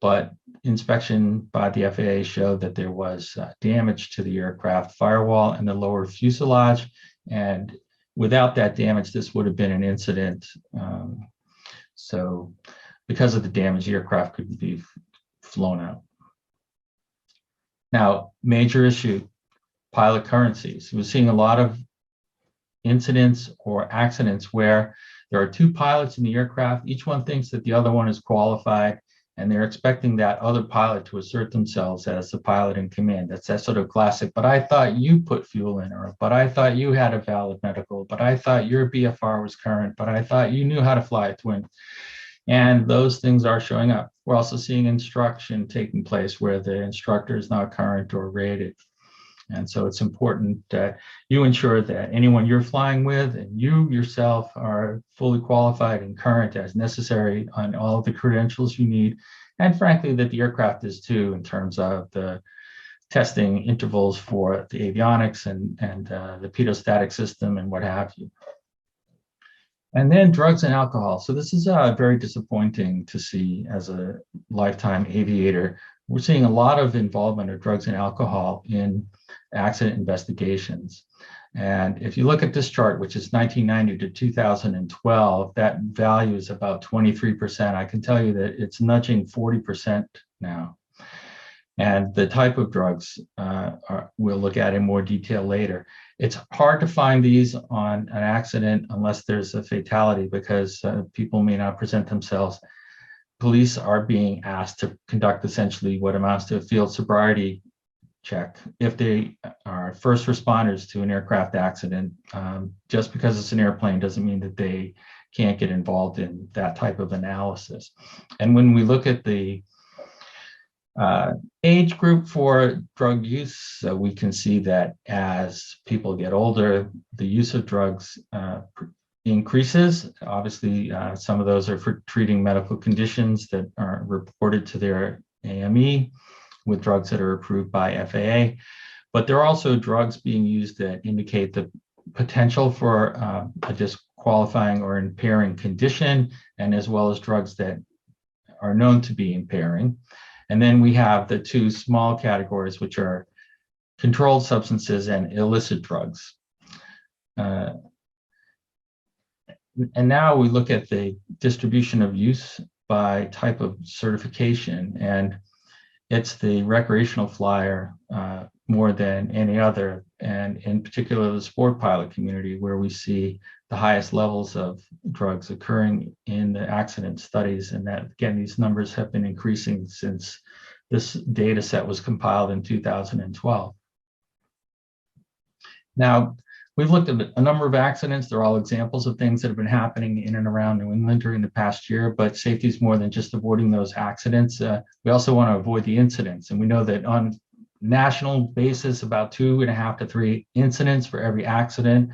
but inspection by the FAA showed that there was damage to the aircraft firewall and the lower fuselage. And without that damage, this would have been an incident. So because of the damage, the aircraft couldn't be flown out. Now, major issue, pilot currencies. We're seeing a lot of incidents or accidents where there are two pilots in the aircraft. Each one thinks that the other one is qualified, and they're expecting that other pilot to assert themselves as the pilot in command. That's that sort of classic, but I thought you put fuel in, or but I thought you had a valid medical, but I thought your BFR was current, but I thought you knew how to fly a twin. And those things are showing up. We're also seeing instruction taking place where the instructor is not current or rated. And so it's important that you ensure that anyone you're flying with and you yourself are fully qualified and current as necessary on all of the credentials you need. And frankly, that the aircraft is too, in terms of the testing intervals for the avionics and the pedostatic system and what have you. And then drugs and alcohol. So this is very disappointing to see as a lifetime aviator. We're seeing a lot of involvement of drugs and alcohol in accident investigations. And if you look at this chart, which is 1990 to 2012, that value is about 23%. I can tell you that it's nudging 40% now. And the type of drugs we'll look at in more detail later. It's hard to find these on an accident unless there's a fatality, because people may not present themselves. Police are being asked to conduct essentially what amounts to a field sobriety check if they are first responders to an aircraft accident. Just because it's an airplane doesn't mean that they can't get involved in that type of analysis. And when we look at the age group for drug use, we can see that as people get older, the use of drugs increases. Obviously, some of those are for treating medical conditions that are reported to their AME with drugs that are approved by FAA. But there are also drugs being used that indicate the potential for a disqualifying or impairing condition, and as well as drugs that are known to be impairing. And then we have the two small categories, which are controlled substances and illicit drugs. And now we look at the distribution of use by type of certification, and it's the recreational flyer more than any other, and in particular the sport pilot community, where we see the highest levels of drugs occurring in the accident studies. And that, again, these numbers have been increasing since this data set was compiled in 2012. Now, we've looked at a number of accidents. They're all examples of things that have been happening in and around New England during the past year, but safety is more than just avoiding those accidents. We also want to avoid the incidents. And we know that on national basis, about 2.5 to 3 incidents for every accident.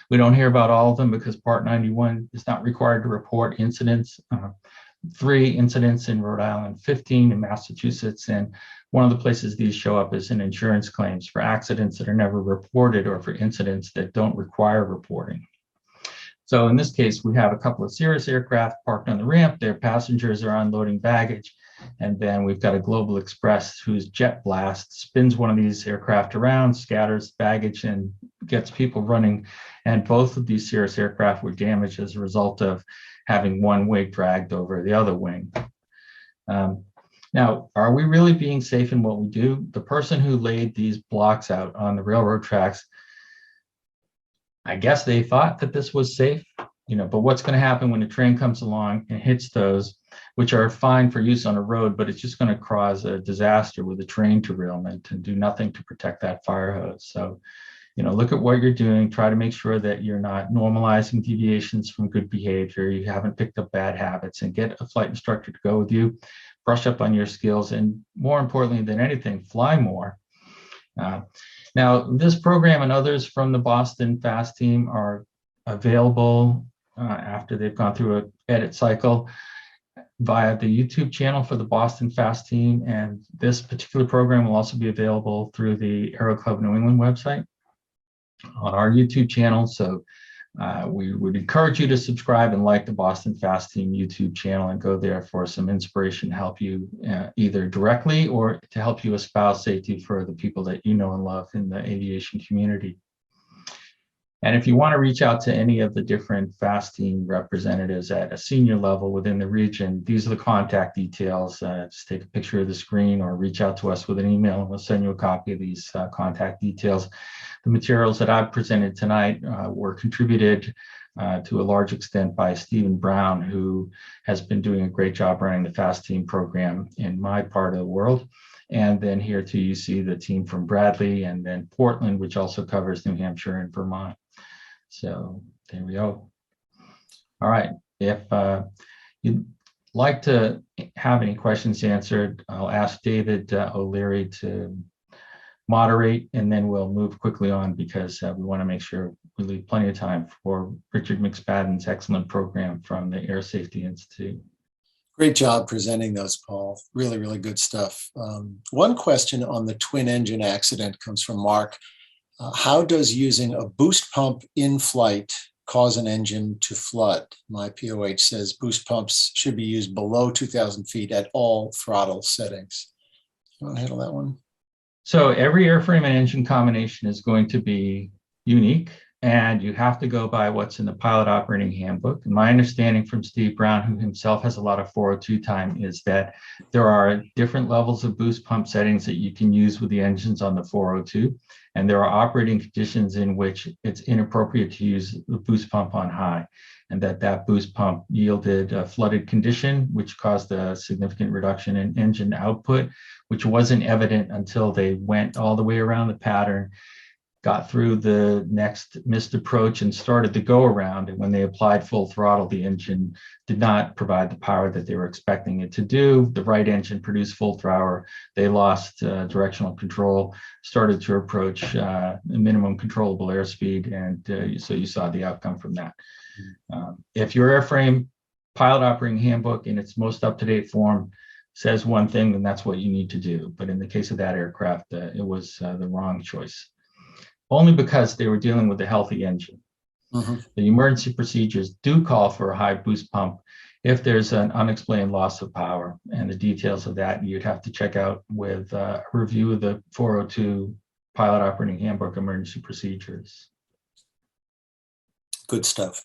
We don't hear about all of them because Part 91 is not required to report incidents. 3 incidents in Rhode Island, 15 in Massachusetts, and one of the places these show up is in insurance claims for accidents that are never reported or for incidents that don't require reporting. So in this case, we have a couple of Cirrus aircraft parked on the ramp. Their passengers are unloading baggage. And then we've got a Global Express whose jet blast spins one of these aircraft around, scatters baggage, and gets people running. And both of these Cirrus aircraft were damaged as a result of having one wing dragged over the other wing. Now, are we really being safe in what we do? The person who laid these blocks out on the railroad tracks, I guess they thought that this was safe. But what's going to happen when a train comes along and hits those, which are fine for use on a road, but it's just going to cause a disaster with a train derailment and do nothing to protect that fire hose. So, look at what you're doing, try to make sure that you're not normalizing deviations from good behavior, you haven't picked up bad habits, and get a flight instructor to go with you, brush up on your skills, and more importantly than anything, fly more. Now, this program and others from the Boston FAASTeam are available after they've gone through an edit cycle via the YouTube channel for the Boston FAASTeam, and this particular program will also be available through the Aero Club New England website on our YouTube channel. So we would encourage you to subscribe and like the Boston FAASTeam YouTube channel and go there for some inspiration to help you either directly or to help you espouse safety for the people that you know and love in the aviation community. And if you want to reach out to any of the different FAASTeam representatives at a senior level within the region, these are the contact details. Just take a picture of the screen or reach out to us with an email and we'll send you a copy of these contact details. The materials that I've presented tonight were contributed to a large extent by Stephen Brown, who has been doing a great job running the FAASTeam program in my part of the world. And then here too, you see the team from Bradley and then Portland, which also covers New Hampshire and Vermont. So there we go. All right, if you'd like to have any questions answered, I'll ask David O'Leary to moderate, and then we'll move quickly on because we want to make sure we leave plenty of time for Richard McSpadden's excellent program from the Air Safety Institute. Great job presenting those, Paul. Really, really good stuff. One question on the twin engine accident comes from Mark. How does using a boost pump in flight cause an engine to flood? My POH says boost pumps should be used below 2,000 feet at all throttle settings. You want to handle that one? So every airframe and engine combination is going to be unique, and you have to go by what's in the pilot operating handbook. And my understanding from Steve Brown, who himself has a lot of 402 time, is that there are different levels of boost pump settings that you can use with the engines on the 402. And there are operating conditions in which it's inappropriate to use the boost pump on high, and that boost pump yielded a flooded condition, which caused a significant reduction in engine output, which wasn't evident until they went all the way around the pattern, got through the next missed approach and started the go around. And when they applied full throttle, the engine did not provide the power that they were expecting it to do. The right engine produced full throttle. They lost directional control, started to approach minimum controllable airspeed. And so you saw the outcome from that. If your airframe pilot operating handbook in its most up-to-date form says one thing, then that's what you need to do. But in the case of that aircraft, it was the wrong choice. Only because they were dealing with a healthy engine. Mm-hmm. The emergency procedures do call for a high boost pump if there's an unexplained loss of power, and the details of that you'd have to check out with a review of the 402 Pilot Operating Handbook emergency procedures. Good stuff.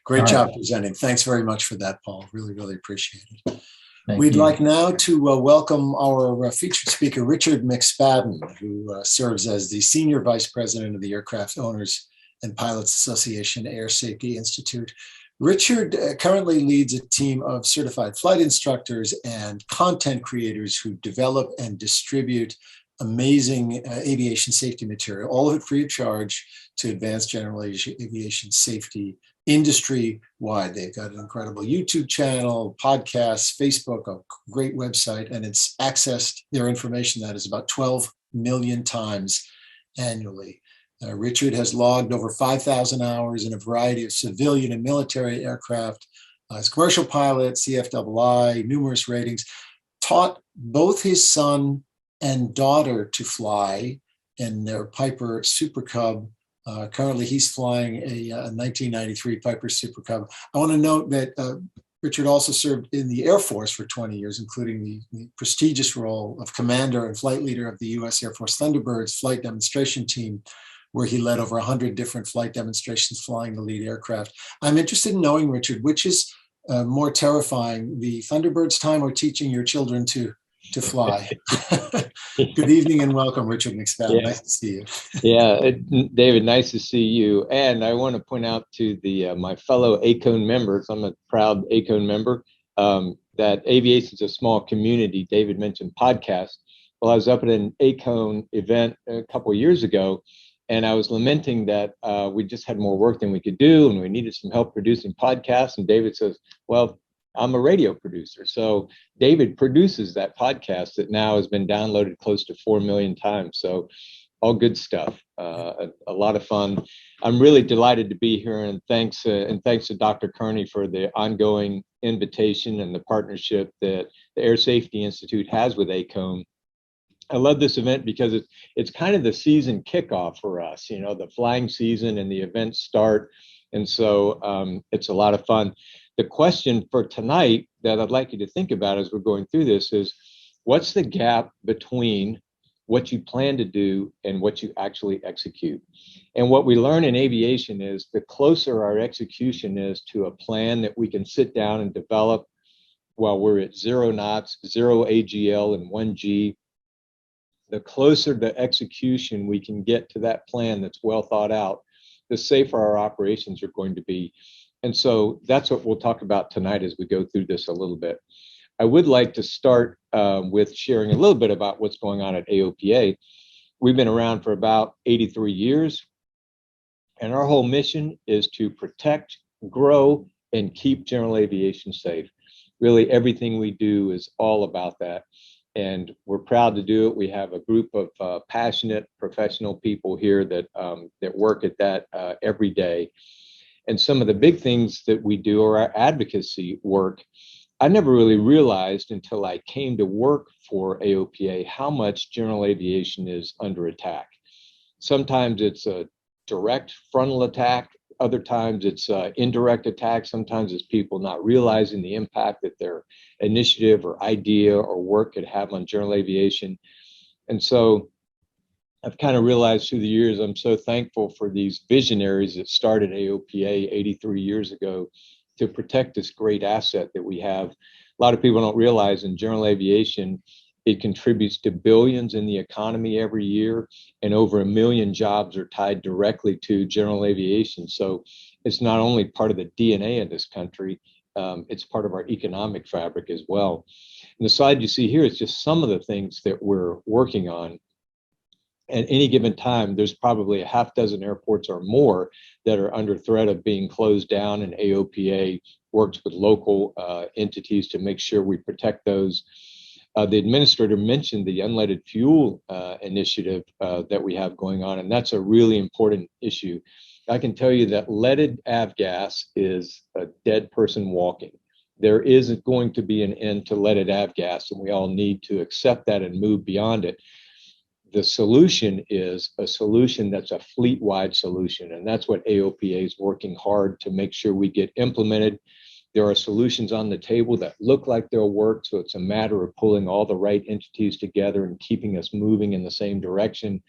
Great job presenting. Thanks very much for that, Paul. Really, really appreciate it. We'd like now to welcome our featured speaker, Richard McSpadden, who serves as the Senior Vice President of the Aircraft Owners and Pilots Association Air Safety Institute. Richard currently leads a team of certified flight instructors and content creators who develop and distribute amazing aviation safety material, all of it free of charge, to advance general aviation safety industry-wide. They've got an incredible YouTube channel, podcasts, Facebook, a great website, and it's accessed, their information, that is about 12 million times annually. Richard has logged over 5,000 hours in a variety of civilian and military aircraft as commercial pilot, CFII, numerous ratings, taught both his son and daughter to fly in their Piper Super Cub. Currently, he's flying a 1993 Piper Super Cub. I want to note that Richard also served in the Air Force for 20 years, including the prestigious role of commander and flight leader of the U.S. Air Force Thunderbirds flight demonstration team, where he led over 100 different flight demonstrations flying the lead aircraft. I'm interested in knowing, Richard, which is more terrifying, the Thunderbirds time or teaching your children to to fly. Good evening and welcome, Richard McSpadden. Yeah. Nice to see you. Yeah, David, nice to see you. And I want to point out to the my fellow ACONE members, I'm a proud ACONE member, that aviation is a small community. David mentioned podcasts. Well, I was up at an ACONE event a couple of years ago, and I was lamenting that we just had more work than we could do, and we needed some help producing podcasts. And David says, well, I'm a radio producer. So David produces that podcast that now has been downloaded close to 4 million times. So all good stuff, a lot of fun. I'm really delighted to be here, and thanks to Dr. Kearney for the ongoing invitation and the partnership that the Air Safety Institute has with ACONE. I love this event because it's kind of the season kickoff for us. You know, the flying season and the events start, and so it's a lot of fun. The question for tonight that I'd like you to think about as we're going through this is, what's the gap between what you plan to do and what you actually execute? And what we learn in aviation is the closer our execution is to a plan that we can sit down and develop while we're at 0 knots, 0 AGL, and 1G, the closer the execution we can get to that plan that's well thought out, the safer our operations are going to be. And so that's what we'll talk about tonight as we go through this a little bit. I would like to start with sharing a little bit about what's going on at AOPA. We've been around for about 83 years, and our whole mission is to protect, grow, and keep general aviation safe. Really, everything we do is all about that, and we're proud to do it. We have a group of passionate, professional people here that work at that every day. And some of the big things that we do are our advocacy work. I never really realized until I came to work for AOPA how much general aviation is under attack. Sometimes it's a direct frontal attack. Other times it's indirect attack. Sometimes it's people not realizing the impact that their initiative or idea or work could have on general aviation. And so I've kind of realized through the years, I'm so thankful for these visionaries that started AOPA 83 years ago to protect this great asset that we have. A lot of people don't realize in general aviation, it contributes to billions in the economy every year, and over 1 million jobs are tied directly to general aviation. So it's not only part of the DNA of this country, it's part of our economic fabric as well. And the slide you see here is just some of the things that we're working on. At any given time, there's probably a half dozen airports or more that are under threat of being closed down, and AOPA works with local entities to make sure we protect those. The administrator mentioned the unleaded fuel initiative that we have going on, and that's a really important issue. I can tell you that leaded avgas is a dead person walking. There isn't going to be an end to leaded avgas, and we all need to accept that and move beyond it. The solution is a solution that's a fleet-wide solution, and that's what AOPA is working hard to make sure we get implemented. There are solutions on the table that look like they'll work, so it's a matter of pulling all the right entities together and keeping us moving in the same direction.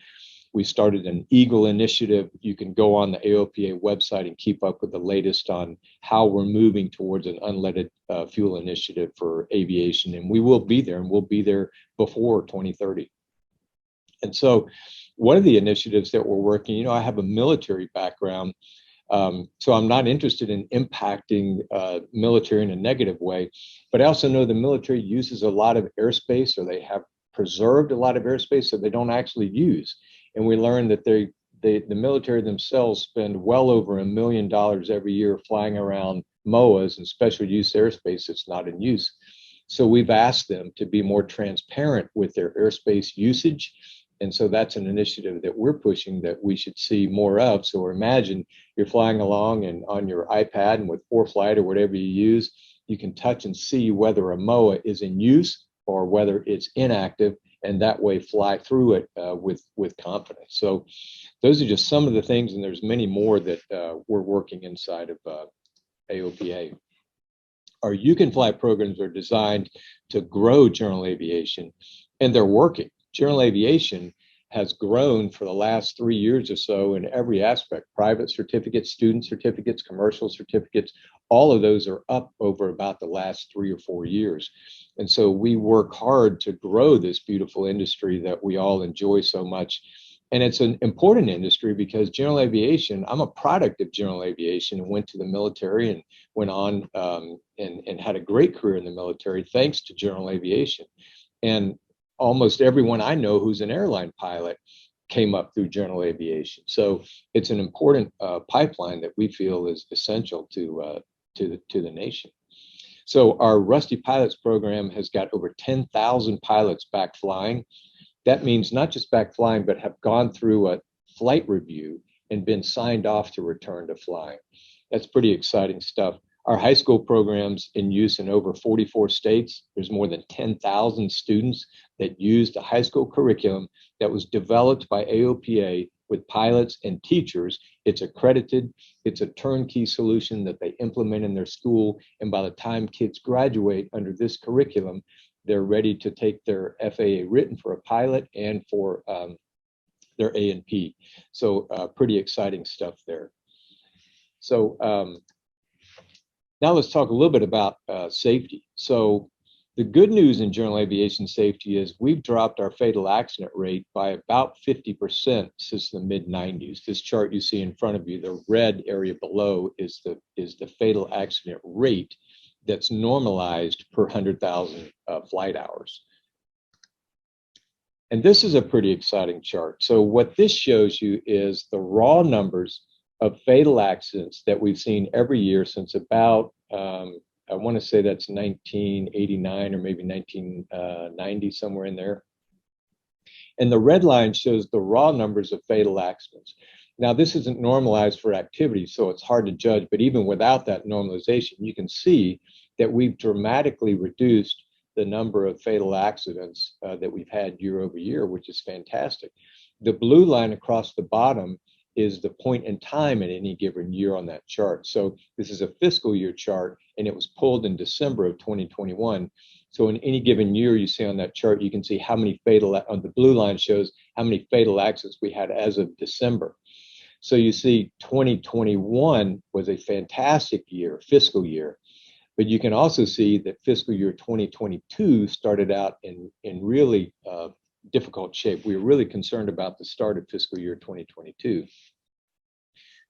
We started an Eagle initiative. You can go on the AOPA website and keep up with the latest on how we're moving towards an unleaded fuel initiative for aviation, and we will be there, and we'll be there before 2030. And so one of the initiatives that we're working, I have a military background, so I'm not interested in impacting military in a negative way, but I also know the military uses a lot of airspace, or they have preserved a lot of airspace that they don't actually use. And we learned that the military themselves spend well over $1 million every year flying around MOAs and special use airspace that's not in use. So we've asked them to be more transparent with their airspace usage. And so that's an initiative that we're pushing that we should see more of. So imagine you're flying along and on your iPad and with ForeFlight or whatever you use, you can touch and see whether a MOA is in use or whether it's inactive, and that way fly through it with confidence. So those are just some of the things, and there's many more that we're working inside of AOPA. Our You Can Fly programs are designed to grow general aviation, and they're working. General aviation has grown for the last 3 years or so in every aspect. Private certificates, student certificates, commercial certificates, all of those are up over about the last 3 or 4 years. And so we work hard to grow this beautiful industry that we all enjoy so much. And it's an important industry because general aviation, I'm a product of general aviation and went to the military and went on and had a great career in the military thanks to general aviation. And almost everyone I know who's an airline pilot came up through general aviation. So it's an important pipeline that we feel is essential to the nation. So our Rusty Pilots program has got over 10,000 pilots back flying. That means not just back flying, but have gone through a flight review and been signed off to return to flying. That's pretty exciting stuff. Our high school programs in use in over 44 states. There's more than 10,000 students that use the high school curriculum that was developed by AOPA with pilots and teachers. It's accredited. It's a turnkey solution that they implement in their school. And by the time kids graduate under this curriculum, they're ready to take their FAA written for a pilot and for their A&P. So pretty exciting stuff there. So now let's talk a little bit about safety. So the good news in general aviation safety is we've dropped our fatal accident rate by about 50% since the mid-90s. This chart you see in front of you, the red area below is the fatal accident rate that's normalized per 100,000 flight hours. And this is a pretty exciting chart. So what this shows you is the raw numbers of fatal accidents that we've seen every year since about, I want to say that's 1989 or maybe 1990, somewhere in there. And the red line shows the raw numbers of fatal accidents. Now, this isn't normalized for activity, so it's hard to judge, but even without that normalization, you can see that we've dramatically reduced the number of fatal accidents that we've had year over year, which is fantastic. The blue line across the bottom is the point in time in any given year on that chart. So this is a fiscal year chart, and it was pulled in December of 2021. So in any given year you see on that chart, you can see how many fatal, on the blue line shows how many fatal accidents we had as of December. So you see 2021 was a fantastic year, fiscal year, but you can also see that fiscal year 2022 started out in really difficult shape. We were really concerned about the start of fiscal year 2022.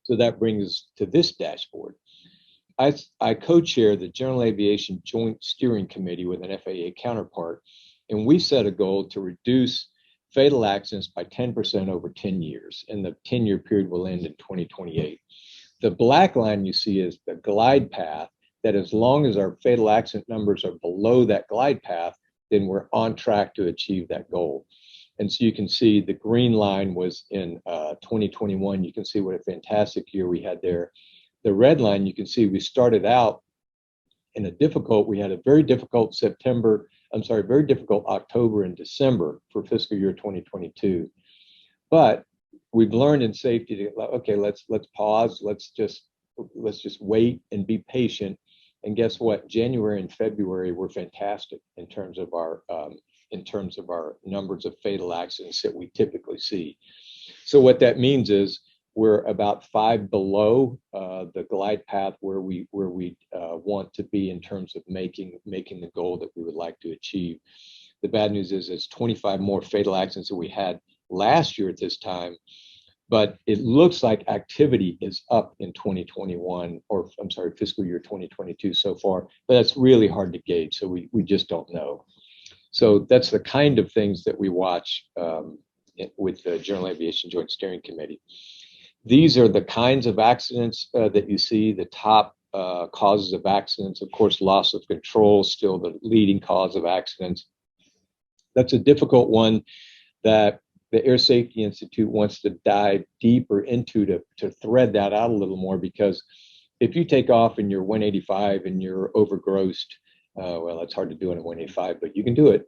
So that brings us to this dashboard. I co-chair the General Aviation Joint Steering Committee with an FAA counterpart, and we set a goal to reduce fatal accidents by 10% over 10 years, and the 10-year period will end in 2028. The black line you see is the glide path, that as long as our fatal accident numbers are below that glide path, then we're on track to achieve that goal. And so you can see the green line was in 2021. You can see what a fantastic year we had there. The red line, you can see we started out in we had a very difficult very difficult October and December for fiscal year 2022. But we've learned in safety to, okay, let's pause, let's just wait and be patient. And guess what? January and February were fantastic in terms of our numbers of fatal accidents that we typically see. So what that means is we're about 5 below the glide path where we want to be in terms of making the goal that we would like to achieve. The bad news is it's 25 more fatal accidents than we had last year at this time, but it looks like activity is up in 2021, or I'm sorry, fiscal year 2022 so far, but that's really hard to gauge, so we just don't know. So that's the kind of things that we watch with the General Aviation Joint Steering Committee. These are the kinds of accidents that you see, the top causes of accidents. Of course, loss of control, still the leading cause of accidents. That's a difficult one that the Air Safety Institute wants to dive deeper into to thread that out a little more, because if you take off in your 185 and you're overgrossed, well, it's hard to do in a 185, but you can do it.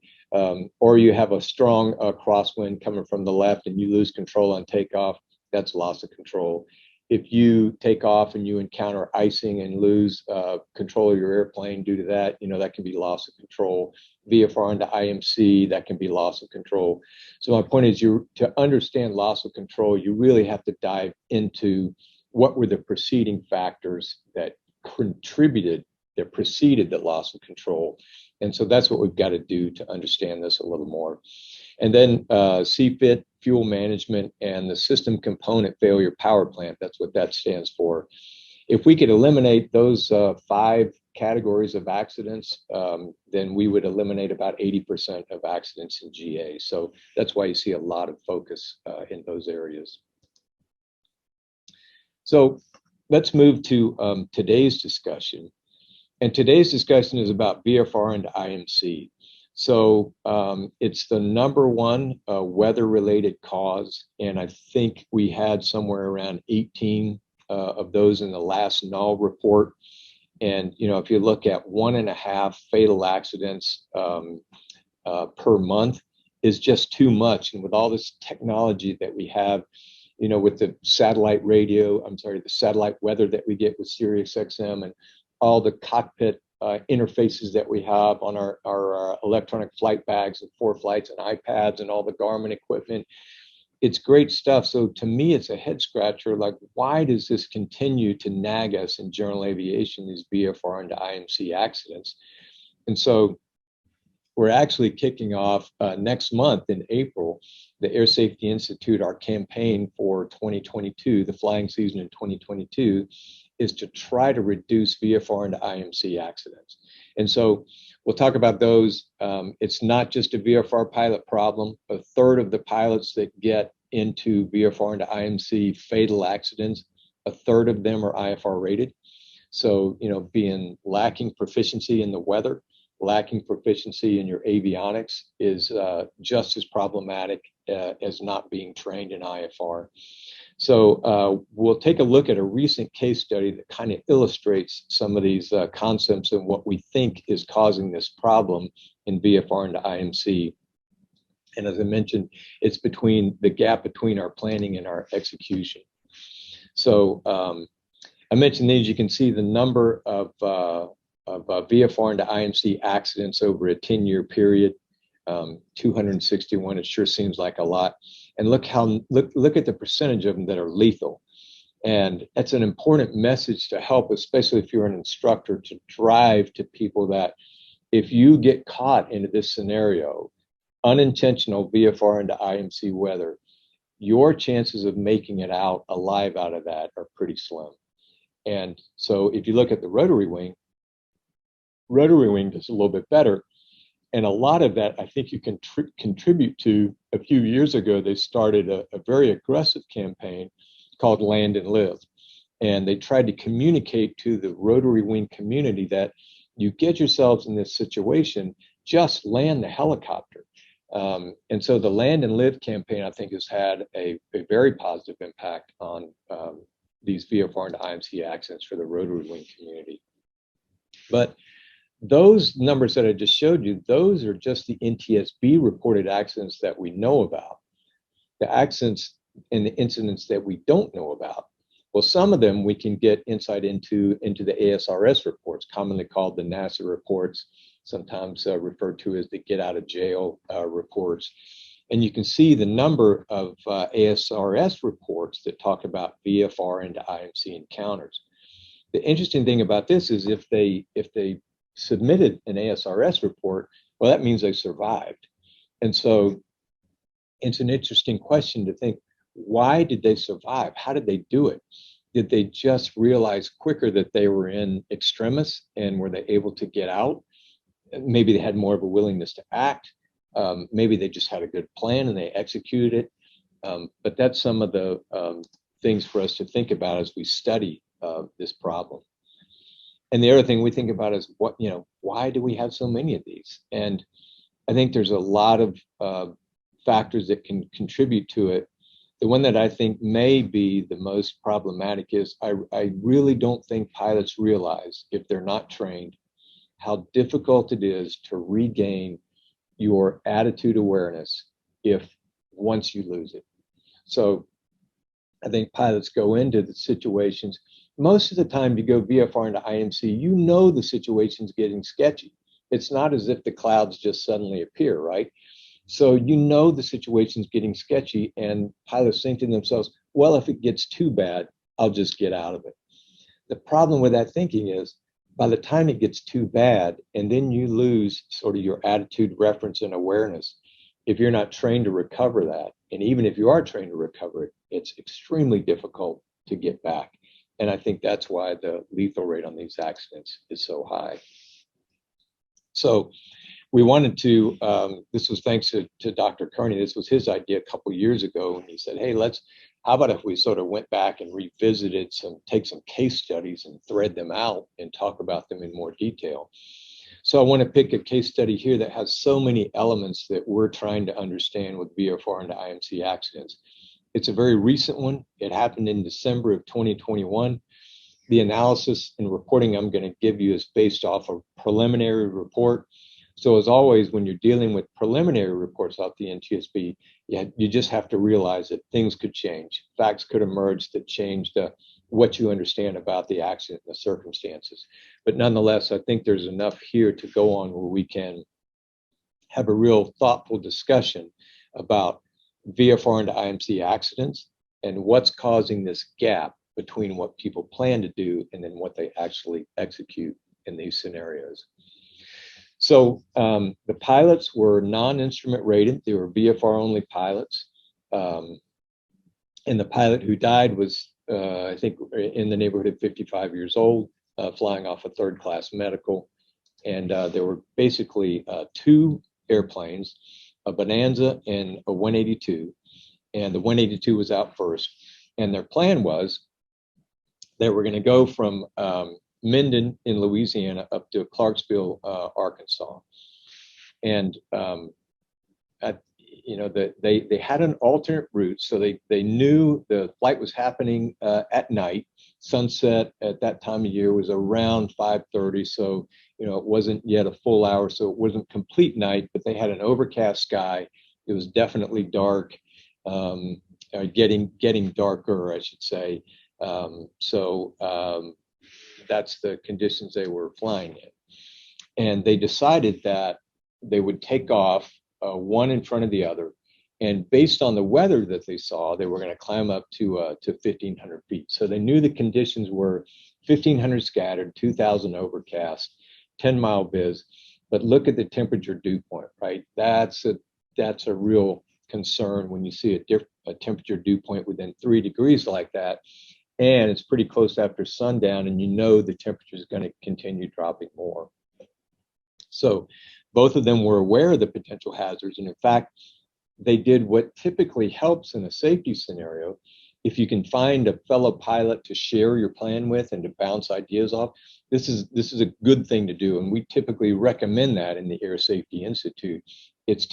Or you have a strong crosswind coming from the left and you lose control on takeoff, that's loss of control. if you take off and you encounter icing and lose control of your airplane due to that, that can be loss of control. VFR into IMC, that can be loss of control. So my point is, to understand loss of control, you really have to dive into what were the preceding factors that preceded the loss of control. And so that's what we've got to do to understand this a little more. And then CFIT, fuel management, and the system component failure power plant, that's what that stands for. If we could eliminate those 5 categories of accidents, then we would eliminate about 80% of accidents in GA. So that's why you see a lot of focus in those areas. So let's move to today's discussion. And today's discussion is about VFR and IMC. So it's the #1 weather-related cause, and I think we had somewhere around 18 of those in the last null report. And if you look at 1.5 fatal accidents per month is just too much. And with all this technology that we have, with the satellite the satellite weather that we get with SiriusXM, and all the cockpit interfaces that we have on our electronic flight bags and ForeFlights and iPads and all the Garmin equipment. It's great stuff. So to me, it's a head scratcher. Like, why does this continue to nag us in general aviation, these VFR and IMC accidents? And so we're actually kicking off next month in April, the Air Safety Institute, our campaign for 2022, the flying season in 2022, is to try to reduce VFR and IMC accidents. And so we'll talk about those. It's not just a VFR pilot problem. 1/3 of the pilots that get into VFR and IMC fatal accidents, 1/3 of them are IFR rated. So, being lacking proficiency in the weather, lacking proficiency in your avionics is just as problematic as not being trained in IFR. So we'll take a look at a recent case study that kind of illustrates some of these concepts and what we think is causing this problem in VFR and IMC. And as I mentioned, it's the gap between our planning and our execution. So I mentioned these. You can see the number of VFR and IMC accidents over a 10-year period, 261. It sure seems like a lot. And look at the percentage of them that are lethal. And that's an important message to help, especially if you're an instructor, to drive to people that if you get caught into this scenario, unintentional VFR into IMC weather, your chances of making it out alive out of that are pretty slim. And so if you look at the rotary wing does a little bit better. And a lot of that, I think you can contribute to. A few years ago, they started a very aggressive campaign called Land and Live. And they tried to communicate to the rotary wing community that you get yourselves in this situation, just land the helicopter. And so the Land and Live campaign, I think, has had a very positive impact on these VFR and IMC accidents for the rotary wing community. But those numbers that I just showed you, those are just the NTSB reported accidents that we know about. The accidents and the incidents that we don't know about, well, some of them we can get insight into the ASRS reports, commonly called the NASA reports, sometimes referred to as the get out of jail reports. And you can see the number of ASRS reports that talk about VFR and IMC encounters. The interesting thing about this is if they submitted an ASRS report, well, that means they survived. And so it's an interesting question to think, why did they survive? How did they do it? Did they just realize quicker that they were in extremis and were they able to get out? Maybe they had more of a willingness to act. Maybe they just had a good plan and they executed it. But that's some of the things for us to think about as we study this problem. And the other thing we think about is why do we have so many of these? And I think there's a lot of factors that can contribute to it. The one that I think may be the most problematic is I really don't think pilots realize, if they're not trained, how difficult it is to regain your attitude awareness once you lose it. So I think pilots go into the situations. Most of the time you go VFR into IMC, you know the situation's getting sketchy. It's not as if the clouds just suddenly appear, right? So you know the situation's getting sketchy, and pilots think to themselves, well, if it gets too bad, I'll just get out of it. The problem with that thinking is by the time it gets too bad, and then you lose sort of your attitude, reference, and awareness, if you're not trained to recover that, and even if you are trained to recover it, it's extremely difficult to get back. And I think that's why the lethal rate on these accidents is so high. So we wanted to, this was thanks to Dr. Kearney, this was his idea a couple years ago, and he said, hey, how about if we sort of went back and revisited take some case studies and thread them out and talk about them in more detail. So I want to pick a case study here that has so many elements that we're trying to understand with VFR and IMC accidents. It's a very recent one. It happened in December of 2021. The analysis and reporting I'm going to give you is based off a preliminary report. So as always, when you're dealing with preliminary reports off the Ntsb, you just have to realize that things could change. Facts could emerge that change what you understand about the accident and the circumstances. But nonetheless, I think there's enough here to go on where we can have a real thoughtful discussion about VFR and IMC accidents and what's causing this gap between what people plan to do and then what they actually execute in these scenarios. So the pilots were non-instrument rated. They were VFR only pilots. And the pilot who died was, I think, in the neighborhood of 55 years old, flying off a third-class medical. And there were basically two airplanes, a Bonanza and a 182. And the 182 was out first. And their plan was they were going to go from Minden in Louisiana up to Clarksville, Arkansas. And they had an alternate route, so they knew the flight was happening at night. Sunset at that time of year was around 5:30, so it wasn't yet a full hour, so it wasn't complete night, but they had an overcast sky. It was definitely dark, getting darker, I should say. That's the conditions they were flying in. And they decided that they would take off one in front of the other. And based on the weather that they saw, they were going to climb up to 1,500 feet. So they knew the conditions were 1,500 scattered, 2,000 overcast, 10-mile biz. But look at the temperature dew point, right? That's a real concern when you see a temperature dew point within 3 degrees like that. And it's pretty close after sundown, and the temperature is going to continue dropping more. So both of them were aware of the potential hazards. And in fact, they did what typically helps in a safety scenario. If you can find a fellow pilot to share your plan with and to bounce ideas off, this is a good thing to do. And we typically recommend that in the Air Safety Institute. It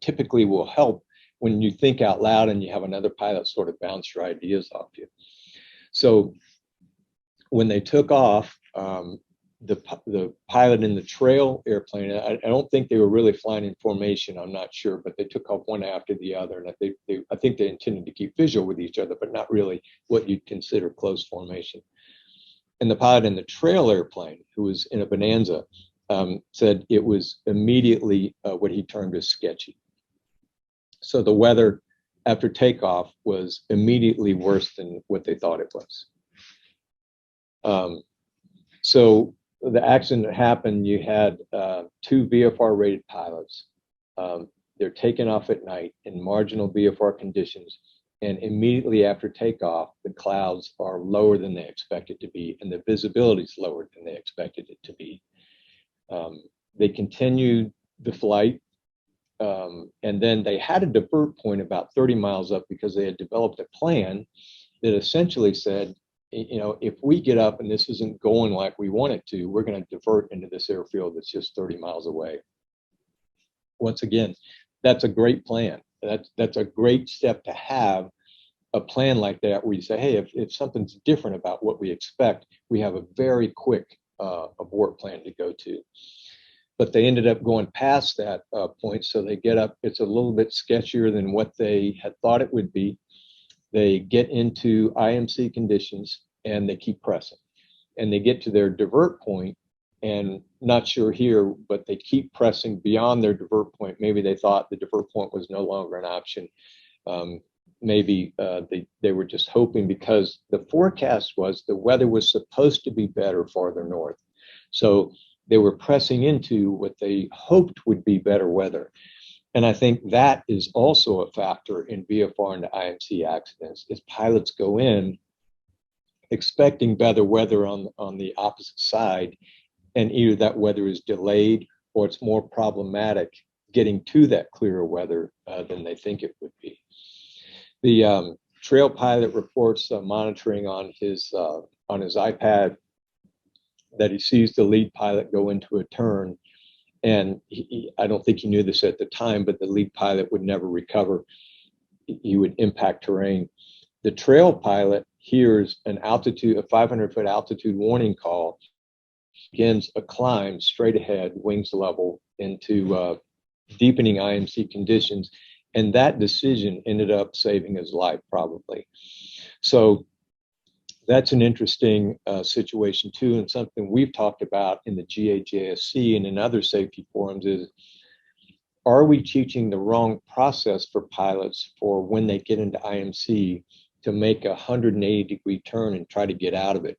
typically will help when you think out loud and you have another pilot sort of bounce your ideas off you. So when they took off, the pilot in the trail airplane, I don't think they were really flying in formation, I'm not sure, but they took off one after the other. And I think they intended to keep visual with each other, but not really what you'd consider close formation. And the pilot in the trail airplane, who was in a Bonanza, said it was immediately what he termed as sketchy. So the weather after takeoff was immediately worse than what they thought it was. So the accident happened, you had two VFR rated pilots. They're taken off at night in marginal VFR conditions, and immediately after takeoff, the clouds are lower than they expected to be, and the visibility is lower than they expected it to be. They continued the flight. And then they had a divert point about 30 miles up because they had developed a plan that essentially said, if we get up and this isn't going like we want it to, we're going to divert into this airfield that's just 30 miles away. Once again, that's a great plan. That's a great step to have a plan like that where you say, hey, if something's different about what we expect, we have a very quick abort plan to go to. But they ended up going past that point, so they get up. It's a little bit sketchier than what they had thought it would be. They get into IMC conditions and they keep pressing. And they get to their divert point, and not sure here, but they keep pressing beyond their divert point. Maybe they thought the divert point was no longer an option. Maybe they were just hoping, because the forecast was the weather was supposed to be better farther north. So they were pressing into what they hoped would be better weather. And I think that is also a factor in VFR and IMC accidents, is pilots go in expecting better weather on the opposite side, and either that weather is delayed or it's more problematic getting to that clearer weather than they think it would be. The trail pilot reports monitoring on his iPad that he sees the lead pilot go into a turn, and I don't think he knew this at the time, but the lead pilot would never recover. He would impact terrain. The trail pilot hears a 500-foot altitude warning call, begins a climb straight ahead, wings level, into deepening IMC conditions, and that decision ended up saving his life, probably. So that's an interesting situation too, and something we've talked about in the GAJSC and in other safety forums is, are we teaching the wrong process for pilots for when they get into IMC to make a 180-degree turn and try to get out of it?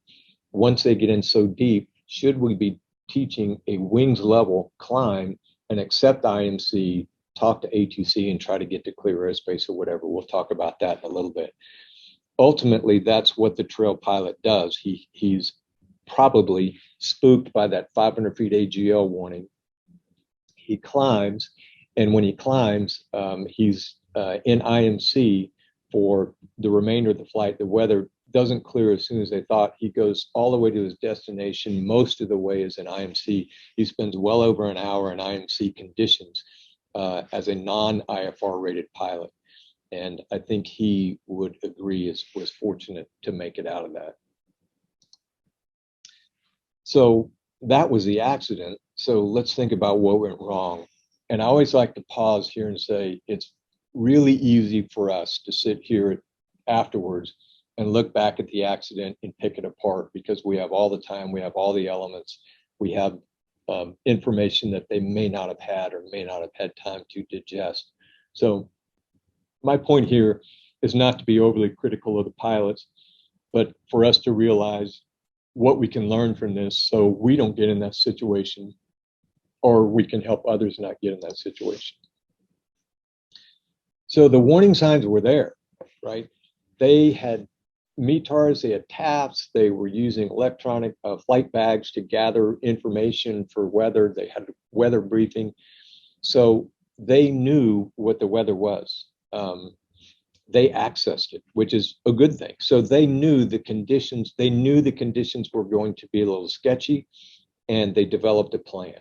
Once they get in so deep, should we be teaching a wings level climb and accept IMC, talk to ATC and try to get to clear airspace or whatever? We'll talk about that in a little bit. Ultimately, that's what the trail pilot does. He's probably spooked by that 500 feet AGL warning. He climbs, and when he climbs, he's in IMC for the remainder of the flight. The weather doesn't clear as soon as they thought. He goes all the way to his destination. Most of the way is in IMC. He spends well over an hour in IMC conditions as a non-IFR rated pilot. And I think he would agree was fortunate to make it out of that. So that was the accident. So let's think about what went wrong. And I always like to pause here and say, it's really easy for us to sit here afterwards and look back at the accident and pick it apart, because we have all the time, we have all the elements, we have information that they may not have had or may not have had time to digest. So my point here is not to be overly critical of the pilots, but for us to realize what we can learn from this so we don't get in that situation, or we can help others not get in that situation. So the warning signs were there, right? They had METARs, they had TAFs, they were using electronic flight bags to gather information for weather. They had a weather briefing. So they knew what the weather was. They accessed it, which is a good thing. So they knew the conditions, were going to be a little sketchy, and they developed a plan.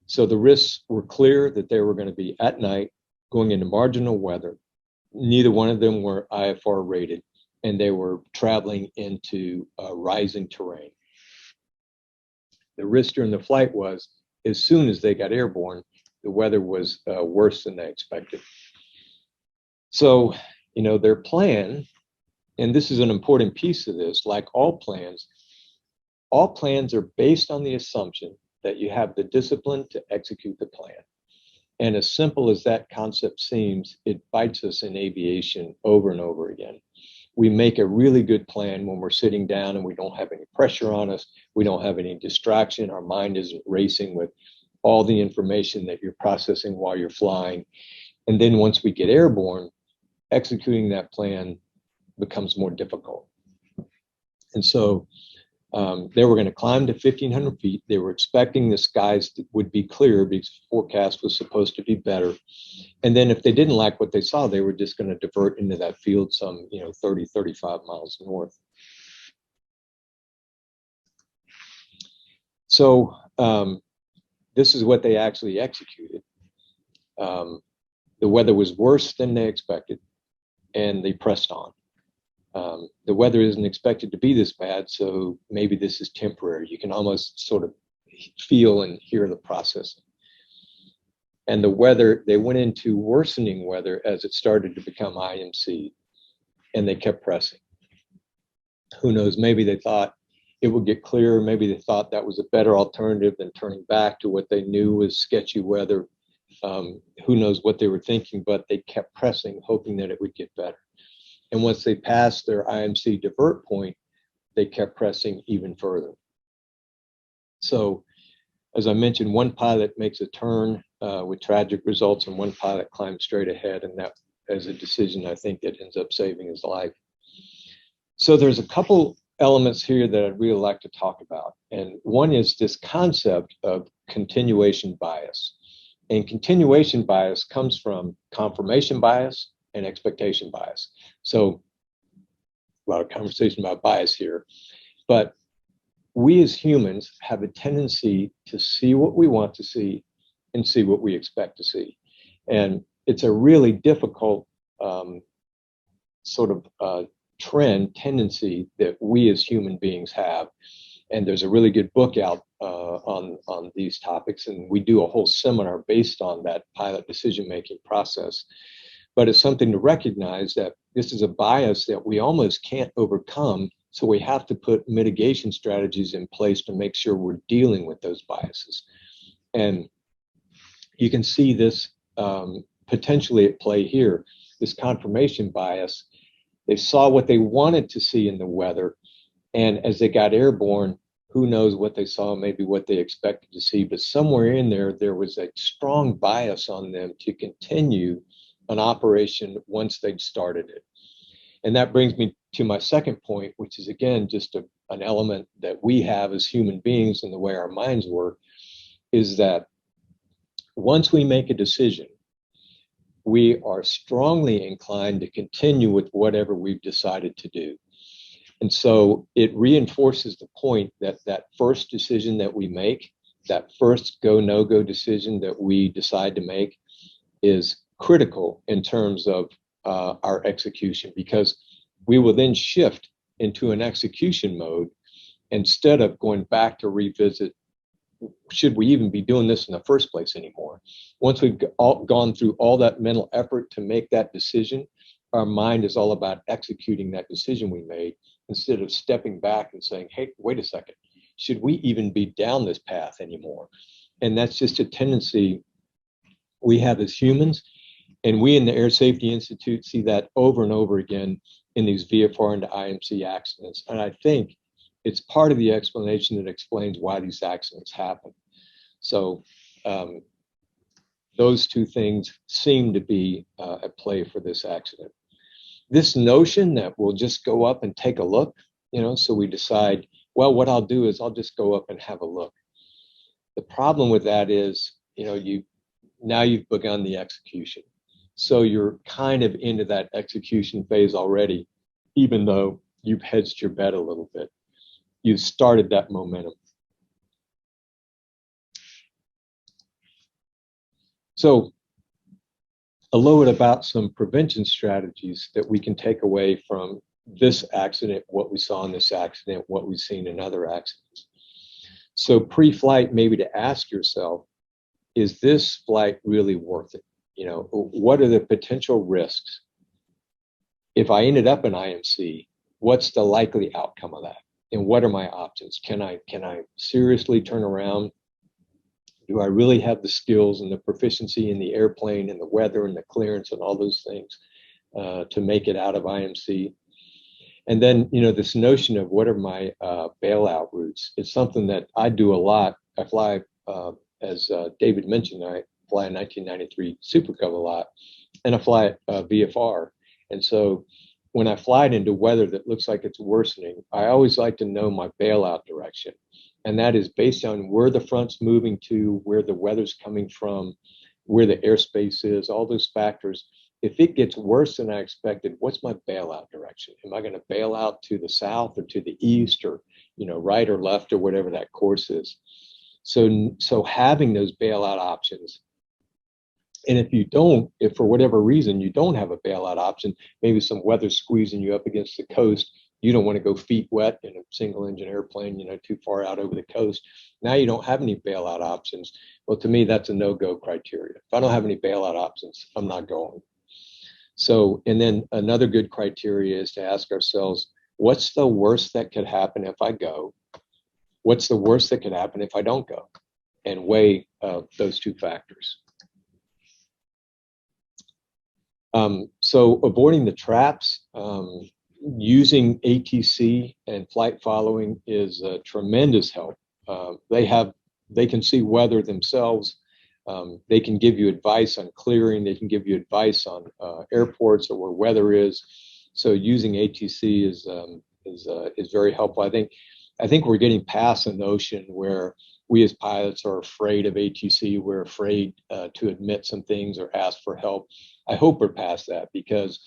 So the risks were clear that they were going to be at night, going into marginal weather. Neither one of them were IFR rated, and they were traveling into rising terrain. The risk during the flight was, as soon as they got airborne, the weather was worse than they expected. So, you know, their plan, and this is an important piece of this, like all plans are based on the assumption that you have the discipline to execute the plan. And as simple as that concept seems, it bites us in aviation over and over again. We make a really good plan when we're sitting down and we don't have any pressure on us. We don't have any distraction. Our mind isn't racing with all the information that you're processing while you're flying. And then once we get airborne, executing that plan becomes more difficult. And so they were going to climb to 1,500 feet. They were expecting the skies would be clear because the forecast was supposed to be better. And then if they didn't like what they saw, they were just going to divert into that field some, 30, 35 miles north. So this is what they actually executed. The weather was worse than they expected, and they pressed on. The weather isn't expected to be this bad, so maybe this is temporary. You can almost sort of feel and hear the processing. And the weather, they went into worsening weather as it started to become IMC. and they kept pressing. Who knows, maybe they thought it would get clearer. Maybe they thought that was a better alternative than turning back to what they knew was sketchy weather. Who knows what they were thinking, but they kept pressing, hoping that it would get better. And once they passed their IMC divert point, they kept pressing even further. So, as I mentioned, one pilot makes a turn with tragic results, and one pilot climbs straight ahead, and that is a decision I think that ends up saving his life. So there's a couple elements here that I'd really like to talk about. And one is this concept of continuation bias. And continuation bias comes from confirmation bias and expectation bias. So a lot of conversation about bias here, but we as humans have a tendency to see what we want to see and see what we expect to see. And it's a really difficult tendency that we as human beings have. And there's a really good book out on these topics, and we do a whole seminar based on that pilot decision-making process. But it's something to recognize that this is a bias that we almost can't overcome, so we have to put mitigation strategies in place to make sure we're dealing with those biases. And you can see this potentially at play here, this confirmation bias. They saw what they wanted to see in the weather, and as they got airborne, who knows what they saw, maybe what they expected to see, but somewhere in there, there was a strong bias on them to continue an operation once they'd started it. And that brings me to my second point, which is, again, just an element that we have as human beings and the way our minds work, is that once we make a decision, we are strongly inclined to continue with whatever we've decided to do. And so it reinforces the point that that first decision that we make, that first go, no-go decision that we decide to make, is critical in terms of our execution, because we will then shift into an execution mode instead of going back to revisit, should we even be doing this in the first place anymore? Once we've gone through all that mental effort to make that decision, our mind is all about executing that decision we made, instead of stepping back and saying, hey, wait a second, should we even be down this path anymore? And that's just a tendency we have as humans. And we in the Air Safety Institute see that over and over again in these VFR and IMC accidents. And I think it's part of the explanation that explains why these accidents happen. So those two things seem to be at play for this accident. This notion that we'll just go up and take a look, so we decide, well, what I'll do is I'll just go up and have a look. The problem with that is, now you've begun the execution. So you're kind of into that execution phase already, even though you've hedged your bet a little bit. You've started that momentum. So a little bit about some prevention strategies that we can take away from this accident, what we saw in this accident, what we've seen in other accidents. So pre-flight, maybe to ask yourself, is this flight really worth it? What are the potential risks? If I ended up in IMC, what's the likely outcome of that? And what are my options? Can I seriously turn around? Do I really have the skills and the proficiency in the airplane and the weather and the clearance and all those things to make it out of IMC? And then, this notion of what are my bailout routes? It's something that I do a lot. I fly, as David mentioned, I fly a 1993 Super Cub a lot, and I fly VFR. And so when I fly it into weather that looks like it's worsening, I always like to know my bailout direction. And that is based on where the front's moving to, where the weather's coming from, where the airspace is, all those factors. If it gets worse than I expected, what's my bailout direction? Am I going to bail out to the south or to the east, or right or left, or whatever that course is? So having those bailout options. And if for whatever reason you don't have a bailout option, maybe some weather squeezing you up against the coast, you don't want to go feet wet in a single engine airplane, too far out over the coast. Now you don't have any bailout options. Well, to me, that's a no-go criteria. If I don't have any bailout options, I'm not going. So, and then another good criteria is to ask ourselves, what's the worst that could happen if I go? What's the worst that could happen if I don't go? And weigh those two factors. So avoiding the traps, using ATC and flight following is a tremendous help. They can see weather themselves. They can give you advice on clearing. They can give you advice on airports or where weather is. So using ATC is very helpful. I think we're getting past a notion where we as pilots are afraid of ATC. We're afraid to admit some things or ask for help. I hope we're past that, because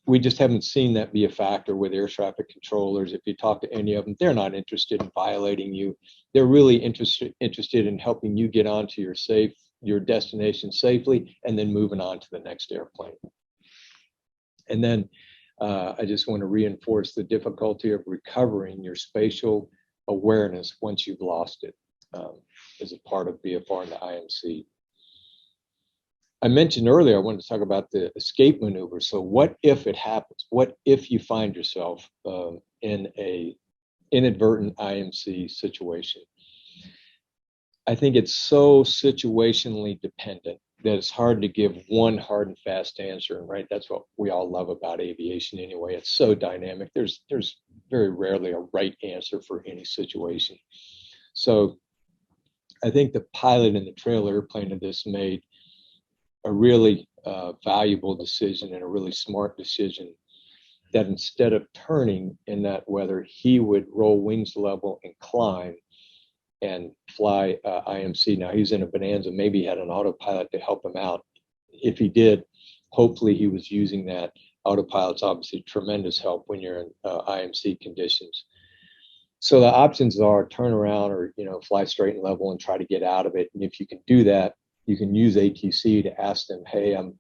we just haven't seen that be a factor with air traffic controllers. If you talk to any of them, they're not interested in violating you. They're really interested in helping you get onto your destination safely, and then moving on to the next airplane. And then I just want to reinforce the difficulty of recovering your spatial awareness once you've lost it as a part of Bfr and the IMC. I mentioned earlier, I wanted to talk about the escape maneuver. So what if it happens? What if you find yourself in a inadvertent IMC situation? I think it's so situationally dependent that it's hard to give one hard and fast answer. And right, that's what we all love about aviation anyway. It's so dynamic. There's very rarely a right answer for any situation. So I think the pilot in the trail airplane of this made a really valuable decision and a really smart decision, that instead of turning in that weather, he would roll wings level and climb and fly IMC. Now he's in a Bonanza, maybe he had an autopilot to help him out. If he did, hopefully he was using that. Autopilot's obviously tremendous help when you're in IMC conditions. So the options are turn around or fly straight and level and try to get out of it. And if you can do that, you can use ATC to ask them, hey, and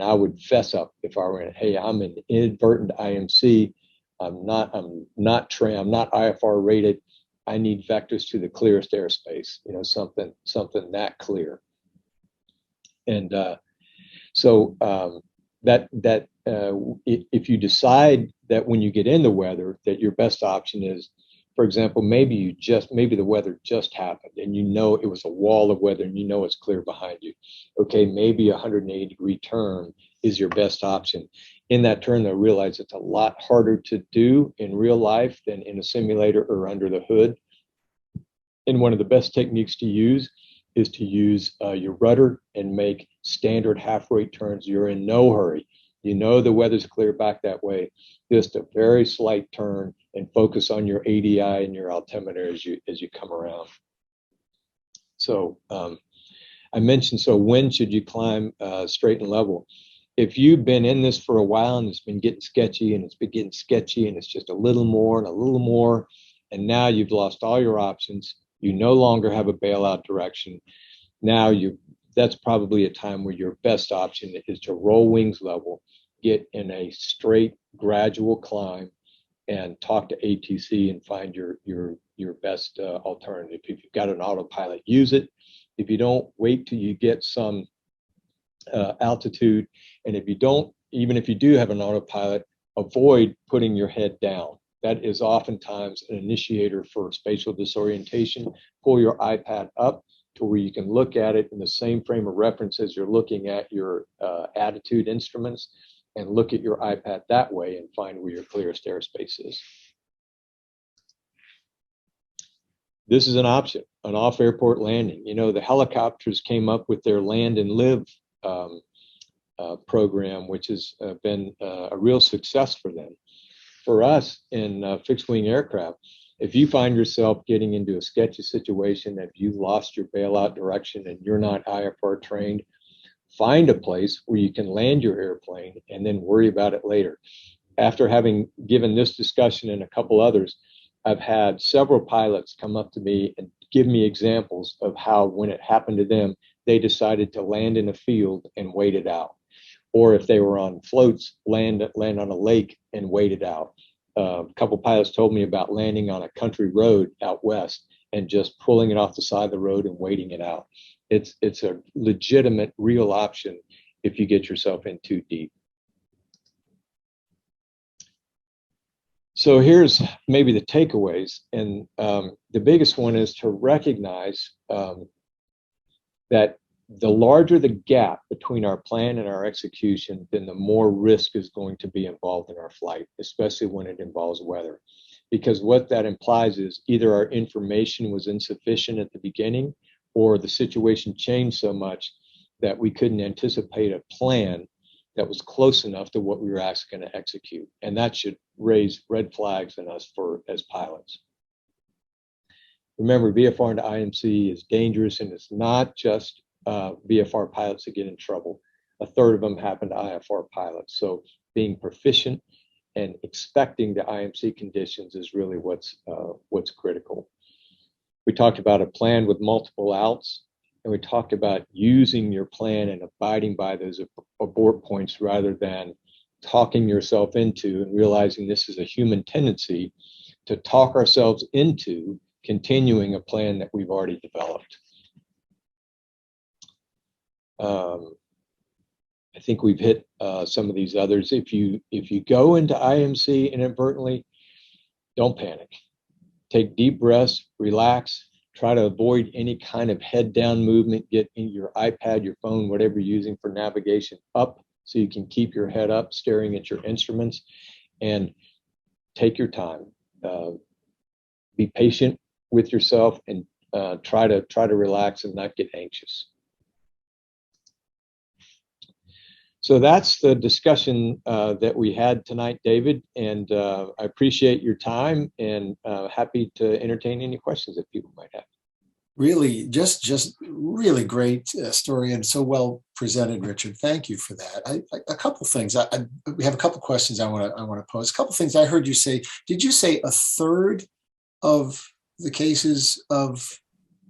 I would fess up if I were in, hey, I'm an inadvertent IMC. I'm not IFR rated. I need vectors to the clearest airspace, something that clear. And if you decide that when you get in the weather that your best option is, for example, maybe the weather just happened and it was a wall of weather and it's clear behind you. Okay, maybe a 180-degree turn is your best option. In that turn, they'll realize it's a lot harder to do in real life than in a simulator or under the hood. And one of the best techniques to use is to use your rudder and make standard half-rate turns. You're in no hurry. The weather's clear back that way. Just a very slight turn and focus on your ADI and your altimeter as you come around. So I mentioned, so when should you climb straight and level? If you've been in this for a while and it's been getting sketchy and it's just a little more and a little more, and now you've lost all your options, you no longer have a bailout direction. Now that's probably a time where your best option is to roll wings level, get in a straight gradual climb, and talk to ATC and find your best alternative. If you've got an autopilot, use it. If you don't, wait till you get some altitude. And if you don't, even if you do have an autopilot, avoid putting your head down. That is oftentimes an initiator for spatial disorientation. Pull your iPad up to where you can look at it in the same frame of reference as you're looking at your attitude instruments, and look at your iPad that way and find where your clearest airspace is. This is an option, an off-airport landing. The helicopters came up with their land and live program, which has been a real success for them. For us in fixed-wing aircraft, if you find yourself getting into a sketchy situation, if you've lost your bailout direction and you're not IFR trained, find a place where you can land your airplane and then worry about it later. After having given this discussion and a couple others, I've had several pilots come up to me and give me examples of how, when it happened to them, they decided to land in a field and wait it out. Or if they were on floats, land on a lake and wait it out. A couple pilots told me about landing on a country road out west and just pulling it off the side of the road and waiting it out. It's a legitimate, real option. if you get yourself in too deep. So here's maybe the takeaways. And the biggest one is to recognize that the larger the gap between our plan and our execution, then the more risk is going to be involved in our flight, especially when it involves weather. Because what that implies is either our information was insufficient at the beginning, or the situation changed so much that we couldn't anticipate a plan that was close enough to what we were actually going to execute. And that should raise red flags in us as pilots. Remember, Bfr and Imc is dangerous, and it's not just VFR pilots that get in trouble. A third of them happen to IFR pilots. So being proficient and expecting the IMC conditions is really what's critical. We talked about a plan with multiple outs, and we talked about using your plan and abiding by those abort points rather than talking yourself into and realizing this is a human tendency to talk ourselves into continuing a plan that we've already developed. I think we've hit some of these others. If you go into IMC inadvertently, don't panic. Take deep breaths, relax, try to avoid any kind of head down movement. Get in your iPad, your phone, whatever you're using for navigation up so you can keep your head up, staring at your instruments, and take your time. Be patient with yourself and try to relax and not get anxious. So that's the discussion that we had tonight, David, and I appreciate your time and happy to entertain any questions that people might have. Really, just really great story and so well presented, Richard. Thank you for that. A couple things. We have a couple questions I want to pose. A couple things I heard you say. Did you say a third of the cases of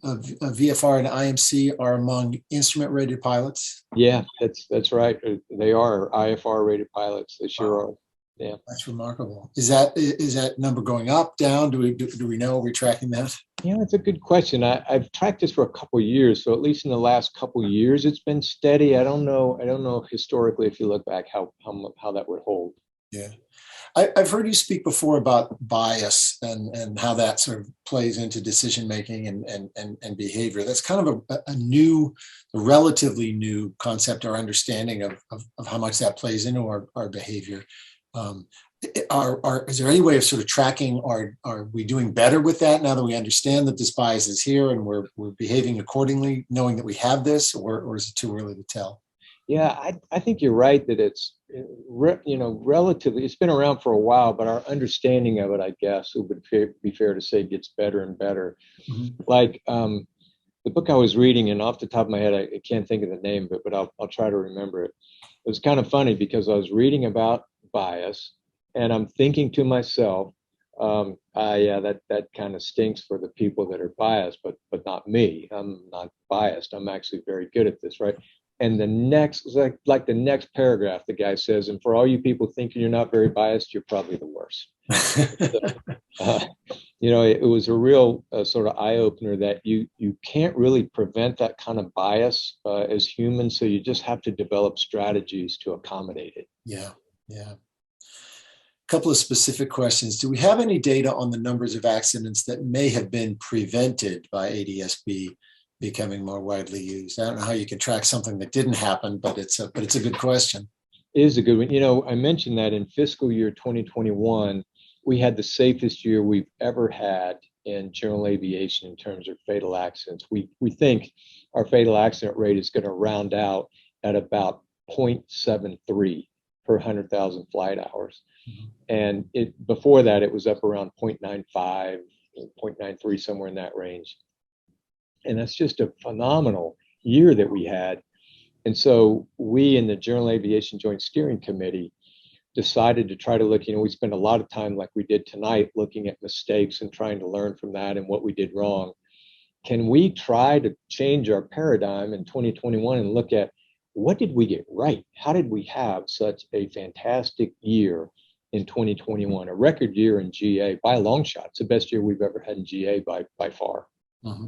VFR and IMC are among instrument-rated pilots? Yeah, that's right. They are IFR-rated pilots. They sure are. Yeah, that's remarkable. Is that number going up, down? Do we know? Are we tracking that? Yeah, that's a good question. I've tracked this for a couple of years, so at least in the last couple of years, it's been steady. I don't know historically, if you look back, how that would hold. Yeah. I've heard you speak before about bias and how that sort of plays into decision making and behavior. That's kind of a relatively new concept or understanding of how much that plays into our behavior. Is there any way of sort of tracking? Are we doing better with that now that we understand that this bias is here and we're behaving accordingly, knowing that we have this, or is it too early to tell? Yeah, I think you're right that it's, relatively, it's been around for a while, but our understanding of it, I guess, it would be fair to say, gets better and better. Mm-hmm. Like the book I was reading, and off the top of my head, I can't think of the name of it, but I'll try to remember it. It was kind of funny because I was reading about bias, and I'm thinking to myself, that kind of stinks for the people that are biased, but not me. I'm not biased. I'm actually very good at this, right? And the next, like the next paragraph, the guy says, and for all you people thinking you're not very biased, you're probably the worst. It was a real sort of eye opener that you can't really prevent that kind of bias as humans. So you just have to develop strategies to accommodate it. Yeah. A couple of specific questions. Do we have any data on the numbers of accidents that may have been prevented by Adsb becoming more widely used? I don't know how you can track something that didn't happen, but it's a good question. It is a good one. I mentioned that in fiscal year 2021, we had the safest year we've ever had in general aviation in terms of fatal accidents. We think our fatal accident rate is going to round out at about 0.73 per 100,000 flight hours. Mm-hmm. And before that, it was up around 0.95, 0.93, somewhere in that range. And that's just a phenomenal year that we had. And so we in the General Aviation Joint Steering Committee decided to try to look, we spend a lot of time like we did tonight looking at mistakes and trying to learn from that and what we did wrong. Can we try to change our paradigm in 2021 and look at what did we get right? How did we have such a fantastic year in 2021, a record year in GA by a long shot? It's the best year we've ever had in GA by far. Mm-hmm.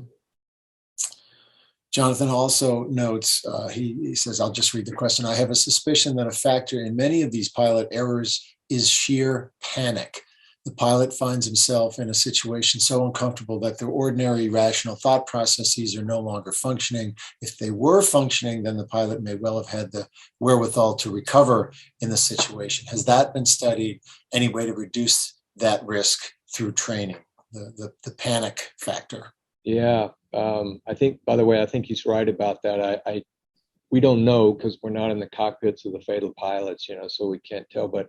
Jonathan also notes, he says, I'll just read the question. I have a suspicion that a factor in many of these pilot errors is sheer panic. The pilot finds himself in a situation so uncomfortable that their ordinary rational thought processes are no longer functioning. If they were functioning, then the pilot may well have had the wherewithal to recover in the situation. Has that been studied? Any way to reduce that risk through training, the panic factor? Yeah, I think, by the way, I think he's right about that. We don't know because we're not in the cockpits of the fatal pilots, so we can't tell, but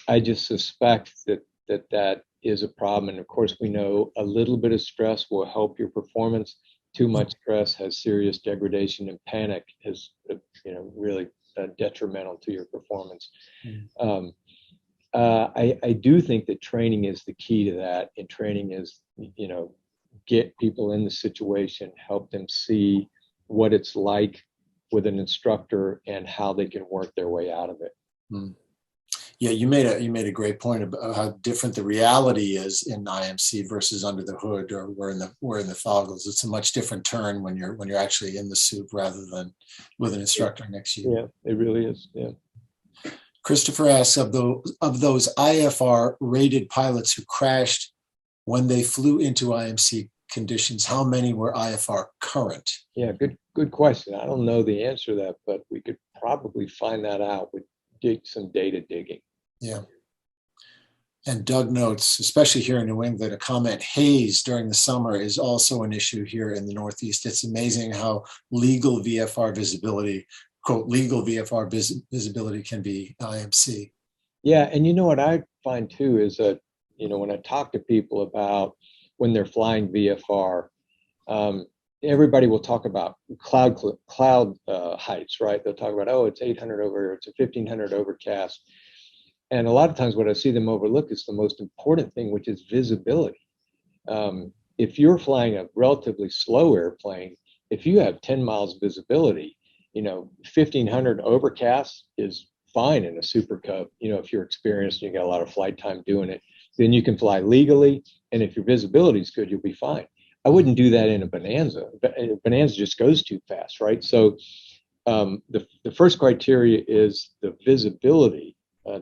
I just suspect that is a problem. And of course, we know a little bit of stress will help your performance. Too much stress has serious degradation, and panic is, really detrimental to your performance. I do think that training is the key to that. And training is, get people in the situation, help them see what it's like with an instructor and how they can work their way out of it. Yeah, you made a great point about how different the reality is in IMC versus under the hood, or we're in the goggles. It's a much different turn when you're actually in the suit rather than with an instructor next to you. Yeah, it really is. Yeah. Christopher asks, of those IFR rated pilots who crashed when they flew into IMC conditions, how many were IFR current? Yeah, good question. I don't know the answer to that, but we could probably find that out with some data digging. Yeah. And Doug notes, especially here in New England, a comment, haze during the summer is also an issue here in the Northeast. It's amazing how legal VFR visibility, quote, legal VFR visibility can be IMC. Yeah, and what I find too is that, when I talk to people about when they're flying VFR, everybody will talk about cloud heights, right? They'll talk about, oh, it's 800 over, it's a 1500 overcast. And a lot of times what I see them overlook is the most important thing, which is visibility. If you're flying a relatively slow airplane, if you have 10 miles visibility, 1500 overcast is fine in a Super Cub. If you're experienced and you got a lot of flight time doing it, then you can fly legally. And if your visibility is good, you'll be fine. I wouldn't do that in a Bonanza. Bonanza just goes too fast, right? So the first criteria is the visibility.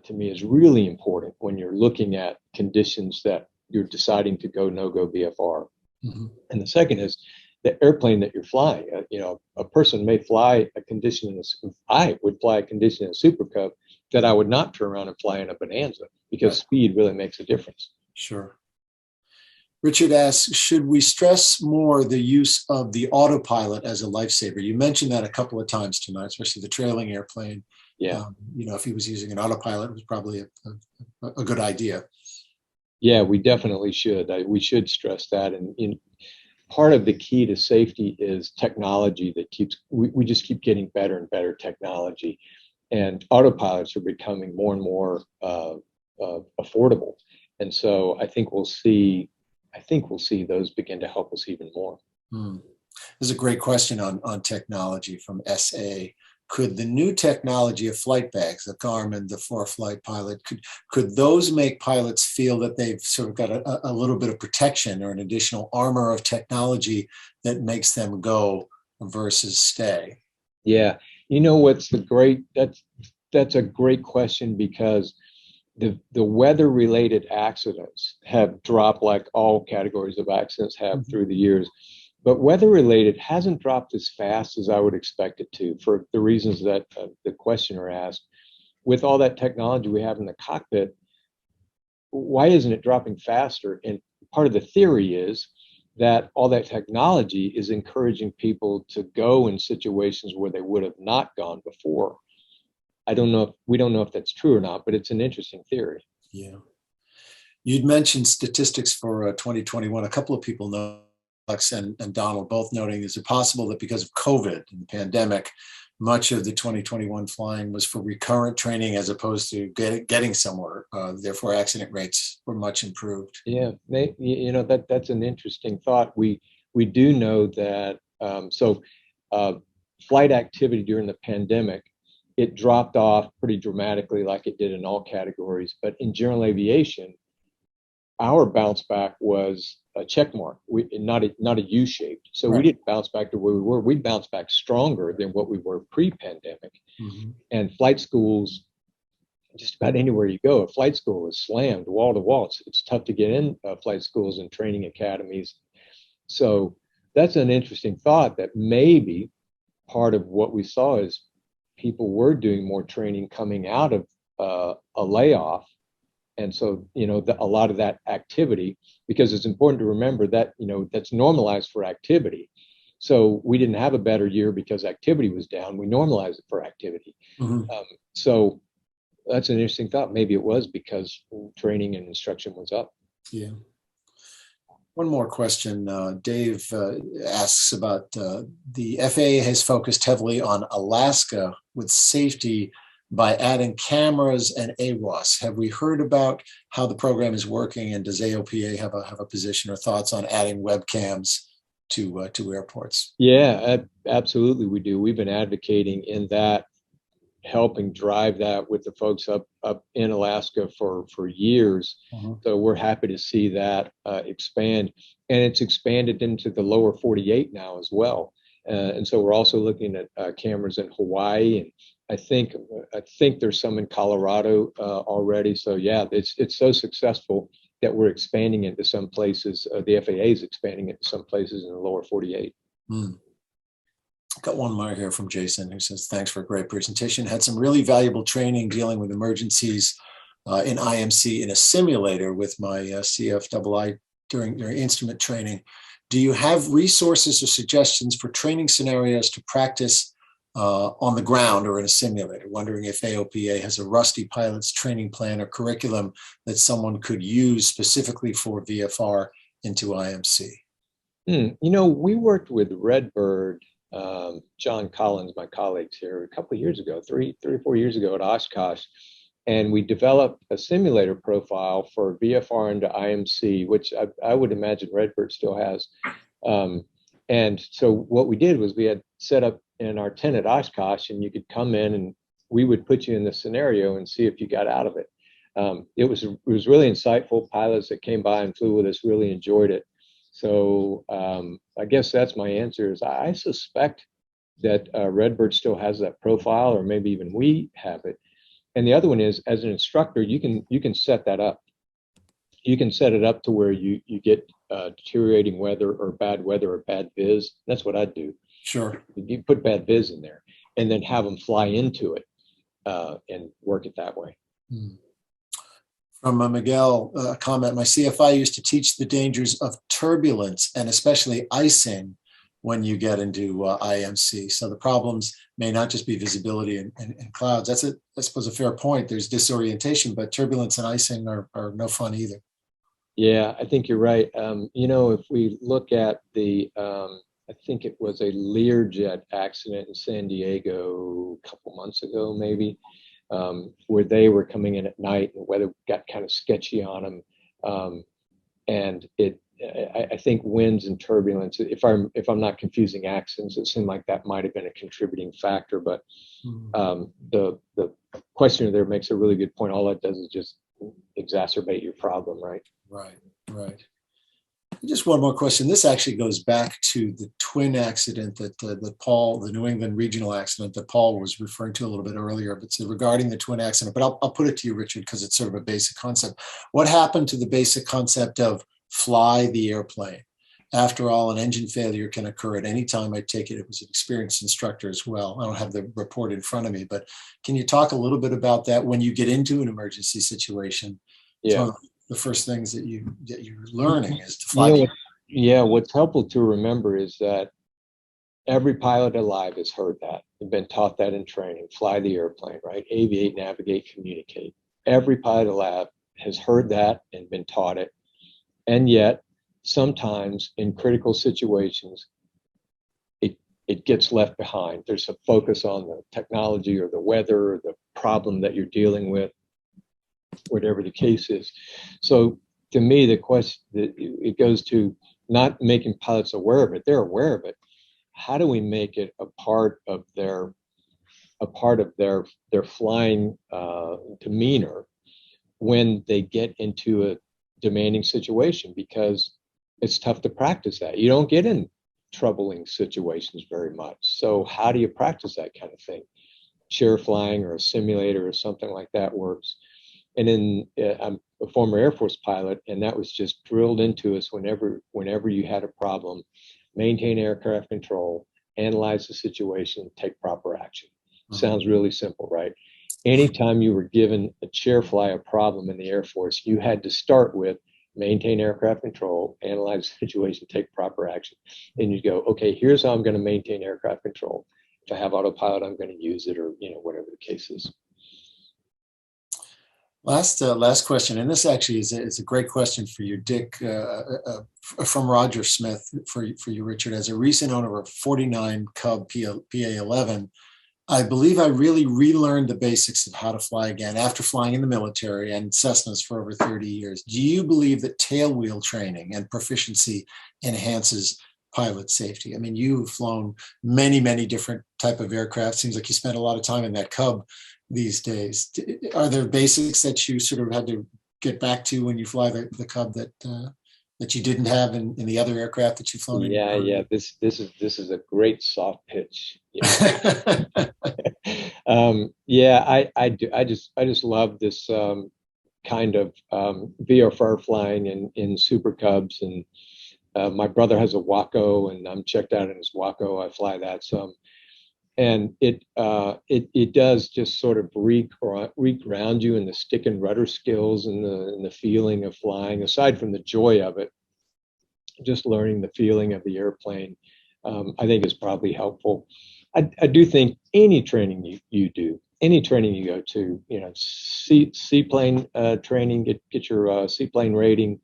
To me, is really important when you're looking at conditions that you're deciding to go no-go VFR. And the second is the airplane that you're flying. A person may fly a condition I would fly a condition in a Super Cub that I would not turn around and fly in a Bonanza, because speed really makes a difference. Sure. Richard asks, should we stress more the use of the autopilot as a lifesaver? You mentioned that a couple of times tonight, especially the trailing airplane. Yeah. If he was using an autopilot, it was probably a good idea. Yeah, we definitely should. We should stress that. And part of the key to safety is technology that we just keep getting better and better technology. And autopilots are becoming more and more affordable. And so I think we'll see those begin to help us even more. There's a great question on technology from SA. Could the new technology of flight bags, the Garmin, the ForeFlight Pilot, could those make pilots feel that they've sort of got a little bit of protection or an additional armor of technology that makes them go versus stay? Yeah, what's that's a great question, because the weather-related accidents have dropped like all categories of accidents have through the years. But weather-related hasn't dropped as fast as I would expect it to, for the reasons that the questioner asked. With all that technology we have in the cockpit, why isn't it dropping faster? And part of the theory is that all that technology is encouraging people to go in situations where they would have not gone before. We don't know if that's true or not, but it's an interesting theory. Yeah. You'd mentioned statistics for 2021. A couple of people know, Alex and Donald both noting, is it possible that because of COVID and the pandemic, much of the 2021 flying was for recurrent training as opposed to getting somewhere? Therefore, accident rates were much improved. Yeah, that's an interesting thought. We do know that flight activity during the pandemic, it dropped off pretty dramatically, like it did in all categories. But in general aviation, our bounce back was a check mark, not a U-shaped. So we didn't bounce back to where we were. We bounced back stronger than what we were pre-pandemic. And flight schools, just about anywhere you go, a flight school is slammed wall to wall. It's tough to get in flight schools and training academies. So that's an interesting thought, that maybe part of what we saw is people were doing more training coming out of a layoff. And so, a lot of that activity, because it's important to remember that, that's normalized for activity. So we didn't have a better year because activity was down. We normalized it for activity. So that's an interesting thought. Maybe it was because training and instruction was up. Yeah. One more question. Dave asks about the FAA has focused heavily on Alaska with safety by adding cameras and AWOS. Have we heard about how the program is working, and does AOPA have a position or thoughts on adding webcams to airports? Yeah, absolutely we do. We've been advocating in that, helping drive that with the folks up in Alaska for years. So we're happy to see that expand, and it's expanded into the lower 48 now as well. And so we're also looking at cameras in Hawaii, and I think there's some in Colorado already. So yeah, it's so successful that we're expanding it to some places. The FAA is expanding it to some places in the lower 48. Got one more here from Jason, who says, thanks for a great presentation. Had some really valuable training dealing with emergencies in IMC in a simulator with my CFII during instrument training. Do you have resources or suggestions for training scenarios to practice on the ground or in a simulator? Wondering if AOPA has a rusty pilot's training plan or curriculum that someone could use specifically for VFR into IMC. We worked with Redbird, John Collins, my colleagues here, a couple of years ago, three or 4 years ago at Oshkosh, and we developed a simulator profile for VFR into IMC, which I would imagine Redbird still has. And so what we did was we had set up in our tent at Oshkosh, and you could come in and we would put you in the scenario and see if you got out of it. It was really insightful. Pilots that came by and flew with us really enjoyed it. So I guess that's my answer, is I suspect that Redbird still has that profile, or maybe even we have it. And the other one is, as an instructor, you can set that up. You can set it up to where you get deteriorating weather or bad viz. That's what I'd do. Sure. You put bad viz in there and then have them fly into it and work it that way. From Miguel, a comment, my CFI used to teach the dangers of turbulence and especially icing when you get into IMC. So the problems may not just be visibility and clouds. That's, I suppose, a fair point. There's disorientation, but turbulence and icing are no fun either. Yeah, I think you're right. If we look at the, I think it was a Learjet accident in San Diego a couple months ago, maybe, where they were coming in at night and the weather got kind of sketchy on them. And I think winds and turbulence, if I'm not confusing accidents, it seemed like that might have been a contributing factor. But the questioner there makes a really good point. All that does is just exacerbate your problem, right? Right. Just one more question. This actually goes back to the twin accident that Paul, the New England regional accident that Paul was referring to a little bit earlier, but so regarding the twin accident, but I'll put it to you, Richard, because it's sort of a basic concept. What happened to the basic concept of fly the airplane? After all, an engine failure can occur at any time. I take it was an experienced instructor as well. I don't have the report in front of me, but can you talk a little bit about that when you get into an emergency situation? Yeah. The first things that you're learning is to fly. What's helpful to remember is that every pilot alive has heard that. They've been taught that in training. Fly the airplane, right? Aviate, navigate, communicate. Every pilot alive has heard that and been taught it. And yet, sometimes in critical situations, it gets left behind. There's a focus on the technology or the weather or the problem that you're dealing with, whatever the case is. So to me, the question, it goes to not making pilots aware of it. They're aware of it. How do we make it a part of their flying demeanor when they get into demanding situation because it's tough to practice that. You don't get in troubling situations very much. So how do you practice that kind of thing? Chair flying or a simulator or something like that works. And then I'm a former Air Force pilot, and that was just drilled into us whenever you had a problem. Maintain aircraft control, analyze the situation, take proper action. Sounds really simple, right? Anytime you were given a chair fly a problem in the Air Force, you had to start with maintain aircraft control, analyze the situation, take proper action. And you go, okay, here's how I'm going to maintain aircraft control. If I have autopilot, I'm going to use it, or whatever the case is. Last question, and this actually is a great question for you, Dick, from Roger Smith for you, Richard. As a recent owner of 49 Cub PA-11, I believe I really relearned the basics of how to fly again after flying in the military and Cessnas for over 30 years. Do you believe that tailwheel training and proficiency enhances pilot safety? I mean, you've flown many, many different type of aircraft. Seems like you spent a lot of time in that Cub these days. Are there basics that you sort of had to get back to when you fly the Cub that you didn't have in the other aircraft that you've flown in? Yeah. This is a great soft pitch. I just love this kind of VFR flying in Super Cubs, and my brother has a Waco, and I'm checked out in his Waco. I fly that some. And it does just sort of reground you in the stick and rudder skills and the feeling of flying. Aside from the joy of it, just learning the feeling of the airplane, I think is probably helpful. I do think any training you do, any training you go to, seaplane training, get your seaplane rating,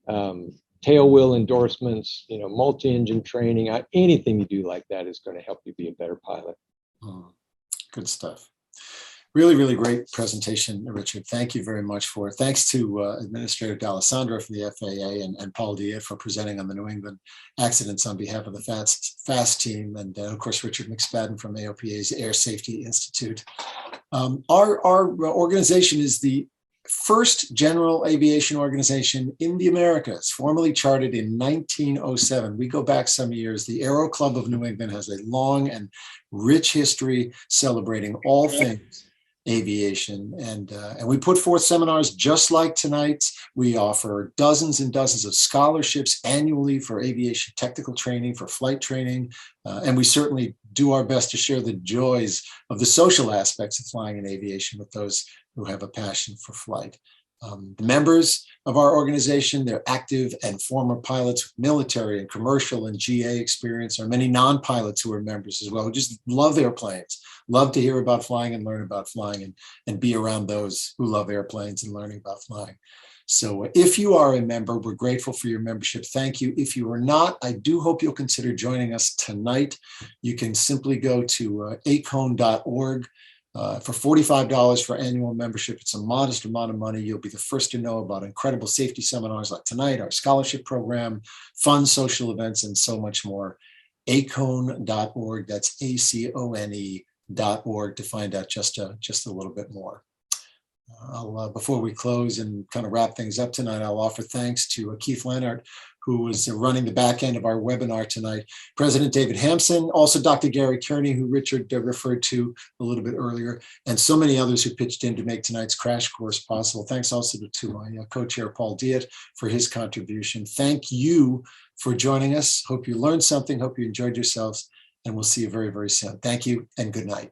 tailwheel endorsements, multi-engine training, anything you do like that is going to help you be a better pilot. Good stuff. Really, really great presentation, Richard. Thank you very much for it. Thanks to Administrator D'Alessandro from the FAA and Paul Diette for presenting on the New England accidents on behalf of the FAASTeam, and of course, Richard McSpadden from AOPA's Air Safety Institute. Our organization is the first general aviation organization in the Americas, formally chartered in 1907. We go back some years. The Aero Club of New England has a long and rich history celebrating all things aviation, and we put forth seminars just like tonight's. We offer dozens and dozens of scholarships annually for aviation technical training, for flight training, and we certainly do our best to share the joys of the social aspects of flying in aviation with those who have a passion for flight. The members of our organization, they're active and former pilots with military and commercial and GA experience. There are many non-pilots who are members as well, who just love airplanes, love to hear about flying and learn about flying, and be around those who love airplanes and learning about flying. So if you are a member, we're grateful for your membership. Thank you. If you are not, I do hope you'll consider joining us tonight. You can simply go to acone.org. For $45 for annual membership. It's a modest amount of money. You'll be the first to know about incredible safety seminars like tonight, our scholarship program, fun social events, and so much more. acone.org. That's ACONE.org to find out just a little bit more. Before we close and kind of wrap things up tonight, I'll offer thanks to Keith Leonard, who was running the back end of our webinar tonight, President David Hampson, also Dr. Gary Kearney, who Richard referred to a little bit earlier, and so many others who pitched in to make tonight's crash course possible. Thanks also to my co-chair, Paul Diette, for his contribution. Thank you for joining us. Hope you learned something. Hope you enjoyed yourselves, and we'll see you very, very soon. Thank you and good night.